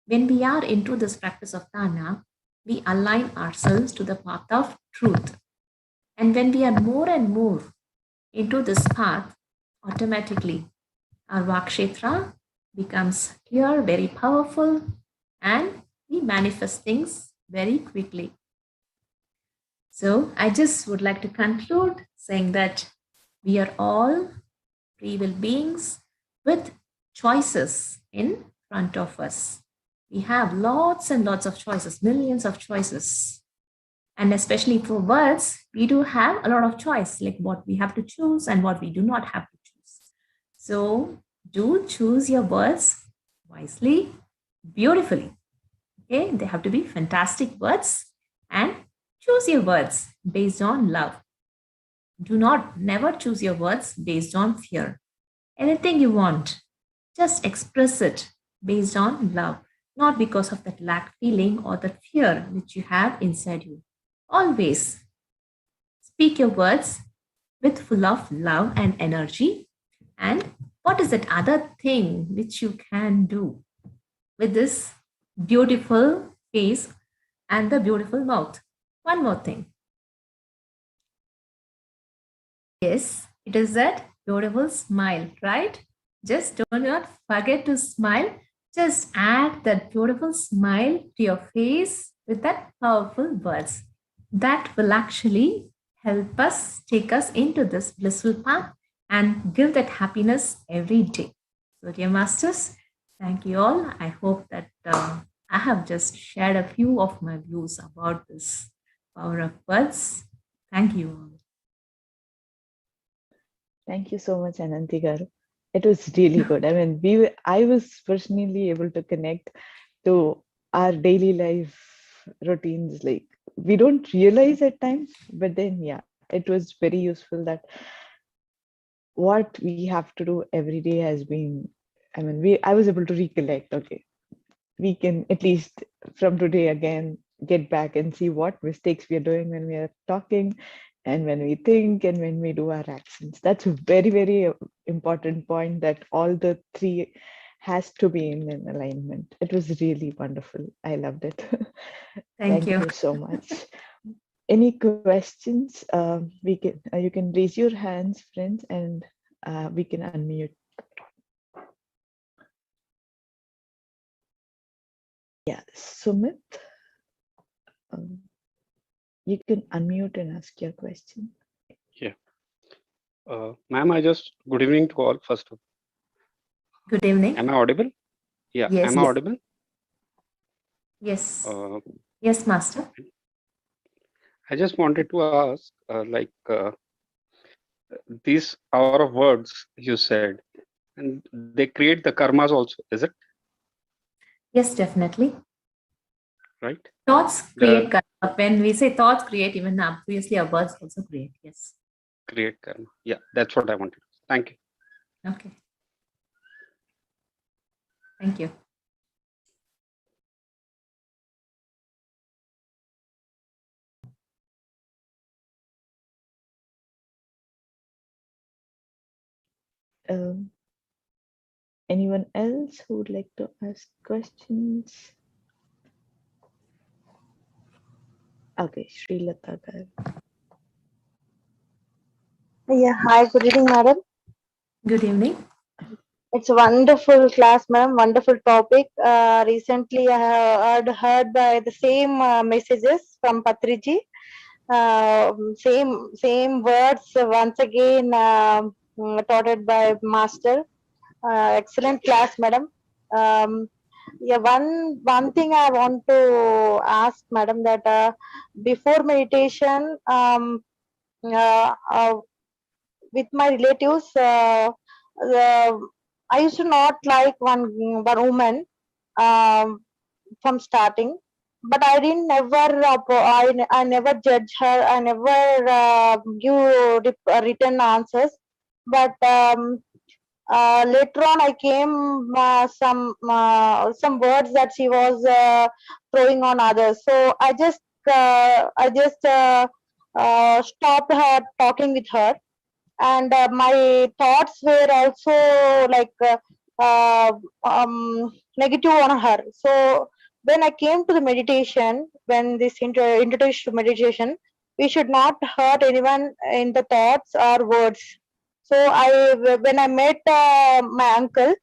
C: When we are into this practice of dana, we align ourselves to the path of truth. And when we are more and more into this path, automatically our Vakshetra becomes clear, very powerful, and we manifest things very quickly. So I just would like to conclude saying that we are all free will beings with choices in front of us. We have lots and lots of choices, millions of choices. And especially for words, we do have a lot of choice, like what we have to choose and what we do not have to choose. So do choose your words wisely, beautifully. Okay, they have to be fantastic words, and choose your words based on love. Do not never choose your words based on fear. Anything you want, just express it based on love, not because of that lack feeling or that fear which you have inside you. Always speak your words with full of love and energy. And what is that other thing which you can do with this beautiful face and the beautiful mouth? One more thing. Yes, it is that beautiful smile, right? Just do not forget to smile. Just add that beautiful smile to your face with that powerful words. That will actually help us take us into this blissful path and give that happiness every day. So, dear masters, thank you all. I hope that I have just shared a few of my views about this power of words. Thank you all.
D: Thank you so much, Ananthi garu. It was really good. I mean, I was personally able to connect to our daily life routines. Like, we don't realize at times, but then, yeah, it was very useful that what we have to do every day has been, I mean, I was able to recollect, okay, we can at least from today again get back and see what mistakes we are doing when we are talking and when we think and when we do our actions. That's a very, very important point, that all the three has to be in an alignment. It was really wonderful. I loved it.
C: Thank you.
D: You so much. Any questions? You can raise your hands, friends, and we can unmute. Yeah, Sumit, you can unmute and ask your question.
E: Yeah. Ma'am, good evening to all first of all.
C: Good evening.
E: Am I audible? Yeah.
C: Yes.
E: Am I audible?
C: Yes. Yes, Master.
E: I just wanted to ask, these power of words you said, and they create the karmas also, is it?
C: Yes, definitely.
E: Right.
C: Thoughts create karma. When we say thoughts create, even obviously our words also create. Yes.
E: Create karma. Yeah, that's what I wanted. Thank you.
C: Okay. Thank you.
D: Anyone else who would like to ask questions? Okay, Srilata garu.
F: Yeah, hi, good evening, madam.
C: Good evening.
F: It's a wonderful class, ma'am. Wonderful topic. Recently, I have heard by the same messages from Patriji. Same words once again taught by master. Excellent class, madam. Yeah, one thing I want to ask, madam, that before meditation, with my relatives, I used to not like one woman um, from starting, but I didn't never I never judge her. I never give written answers. But later on, I came some words that she was throwing on others. So I just stopped her talking with her, and my thoughts were also like negative on her. So when I came to the meditation, when this introduced to meditation, we should not hurt anyone in the thoughts or words. So when I met my uncle,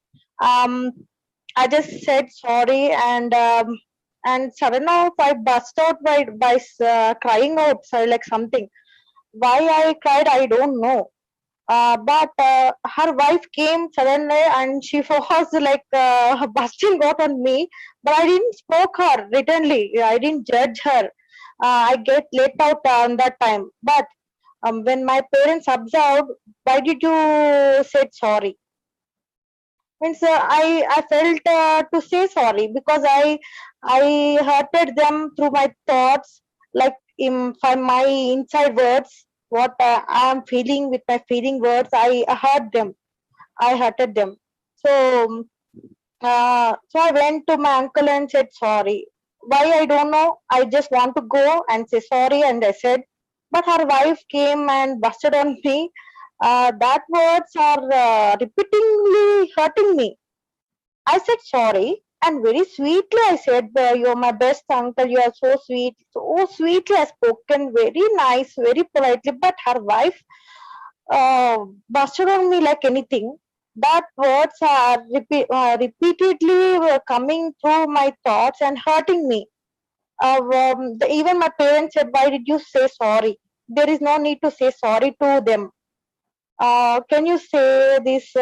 F: um, I just said sorry, and suddenly I burst out by crying out, so like something. Why I cried, I don't know. But her wife came suddenly and she was like busting out on me, but I didn't spoke her returnly. I didn't judge her. I get let out on that time. But when my parents observed, why did you said sorry? Means I felt to say sorry because I hurted them through my thoughts, like in from my inside words. What I am feeling with my feeling words, I hurt them. I hurted them. So so I went to my uncle and said sorry. Why I don't know. I just want to go and say sorry, and I said. But her wife came and busted on me. That words are repeatedly hurting me. I said sorry, and very sweetly I said, "You're my best uncle. You are so sweet." So sweetly I spoken, very nice, very politely. But her wife busted on me like anything. That words are repeatedly coming through my thoughts and hurting me. Even my parents said, "Why did you say sorry? There is no need to say sorry to them." Can you say this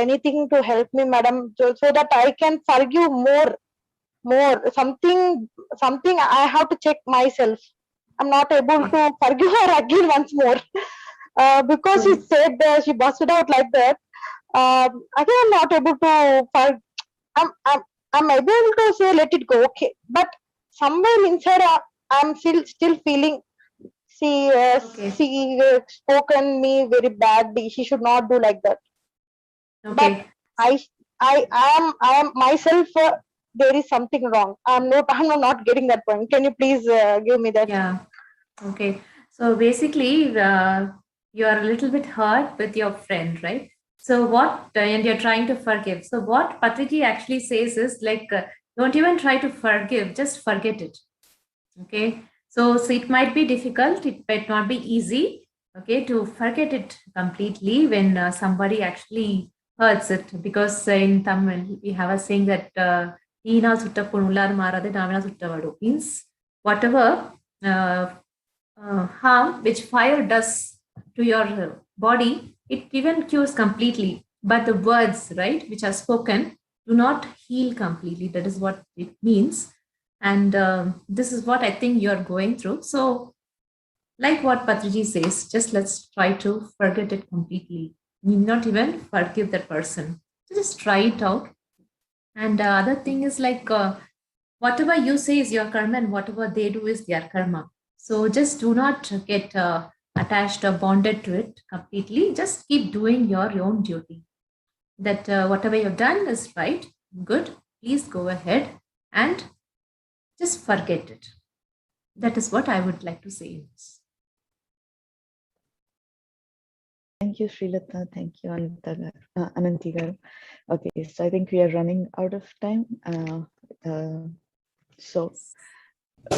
F: anything to help me, madam, so that I can forgive more something I have to check myself. I'm not able to forgive her again once more because she said she busted out like that. Again, I'm not able to I'm able to say let it go, okay, but somewhere inside I'm still feeling she spoken me very badly. She should not do like that. But
C: Okay.
F: I am myself. There is something wrong. I'm not getting that point. Can you please give me that?
C: Yeah. Okay. So basically, you are a little bit hurt with your friend, right? So what, and you're trying to forgive. So what Patriji actually says is like, don't even try to forgive, just forget it. Okay. So it might be difficult. It might not be easy. Okay, to forget it completely when somebody actually hurts it, because in Tamil we have a saying that "Eena sutta punullar marade namina sutta vadu," means whatever harm which fire does to your body, it even cures completely. But the words, right, which are spoken, do not heal completely. That is what it means. And this is what I think you're going through. So, like what Patriji says, just let's try to forget it completely. You not even forgive that person. So just try it out. And the other thing is like, whatever you say is your karma, and whatever they do is their karma. So just do not get attached or bonded to it completely. Just keep doing your own duty. That whatever you've done is right, good. Please go ahead and just forget it. That is what I would like to say.
D: Thank you, Srilata. Thank you, Ananti garu. Okay, so I think we are running out of time. So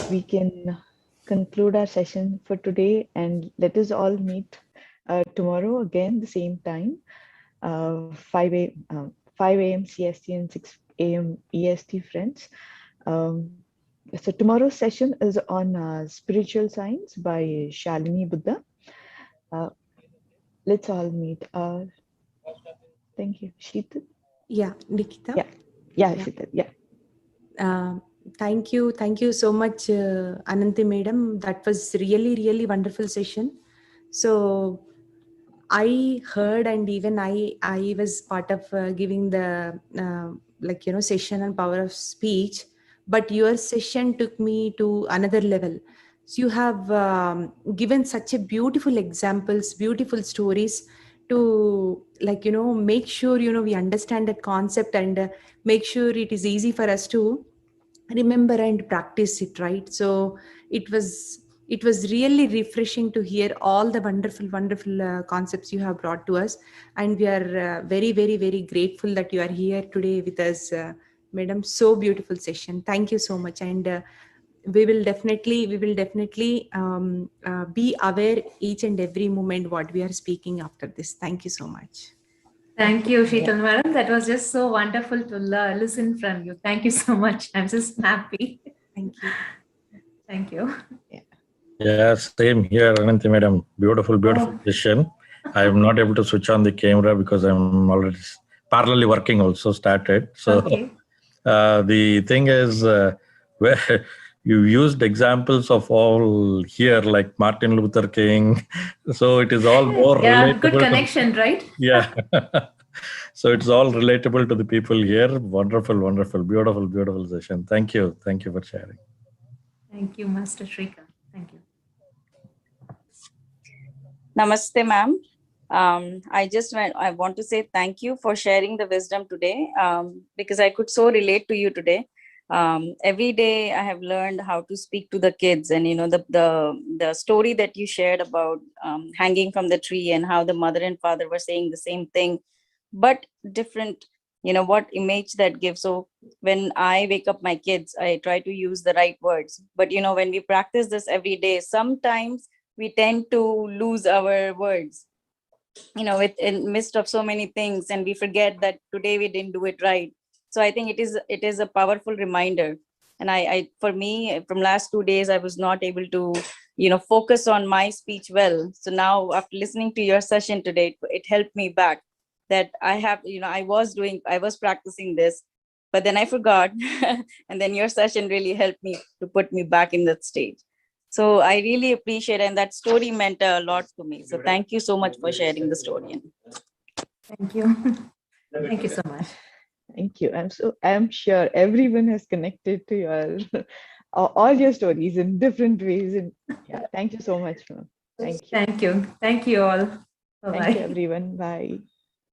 D: we can conclude our session for today, and let us all meet tomorrow again, the same time, 5 a.m. CST and 6 a.m. EST, friends. So tomorrow's session is on spiritual science by Shalini Buddha. Let's all meet. Thank you, Sheetal.
G: Yeah, Nikita.
D: Yeah, Sheetal. Yeah.
G: Thank you so much, Ananthi madam. That was really wonderful session. So I heard, and even I was part of giving the session on power of speech. But your session took me to another level. So you have given such a beautiful examples, beautiful stories to make sure we understand that concept, and make sure it is easy for us to remember and practice it, right? So it was really refreshing to hear all the wonderful concepts you have brought to us, and we are very grateful that you are here today with us, madam. So beautiful session. Thank you so much. And we will definitely be aware each and every moment what we are speaking after this. Thank you so much.
C: Thank you, Sheetal madam. That was just so wonderful to listen from you. Thank you so much. I'm just happy.
G: Thank you.
C: Thank you.
H: Yeah, same here, Ananthi madam. Beautiful session. I am not able to switch on the camera because I'm already parallelly working also started. So
C: Okay.
H: the thing is, where you used examples of all here, like Martin Luther King. So it is all more
C: Yeah,
H: relatable.
C: good connection, right?
H: Yeah. So it's all relatable to the people here. Wonderful, wonderful, beautiful, beautiful session. Thank you. Thank you for sharing.
C: Thank you, Master Shrika. Thank you.
I: Namaste, ma'am. I want to say thank you for sharing the wisdom today, because I could so relate to you today. Every day I have learned how to speak to the kids, and the story that you shared about hanging from the tree and how the mother and father were saying the same thing, but different. What image that gives. So when I wake up my kids, I try to use the right words. But when we practice this every day, sometimes we tend to lose our words, in midst of so many things, and we forget that today we didn't do it right. So I think it is a powerful reminder. And I for me, from last 2 days, I was not able to focus on my speech well. So now, after listening to your session today, it helped me back, that I was practicing this, but then I forgot. And then your session really helped me to put me back in that stage. So I really appreciate, and that story meant a lot to me. So thank you so much for sharing the story.
C: Thank you. Thank you so much.
D: Thank you. I'm sure everyone has connected to your all your stories in different ways. And yeah, thank you so much, ma'am. Thank you.
C: Thank you. Thank you all. Bye-bye.
D: Thank you, everyone. Bye.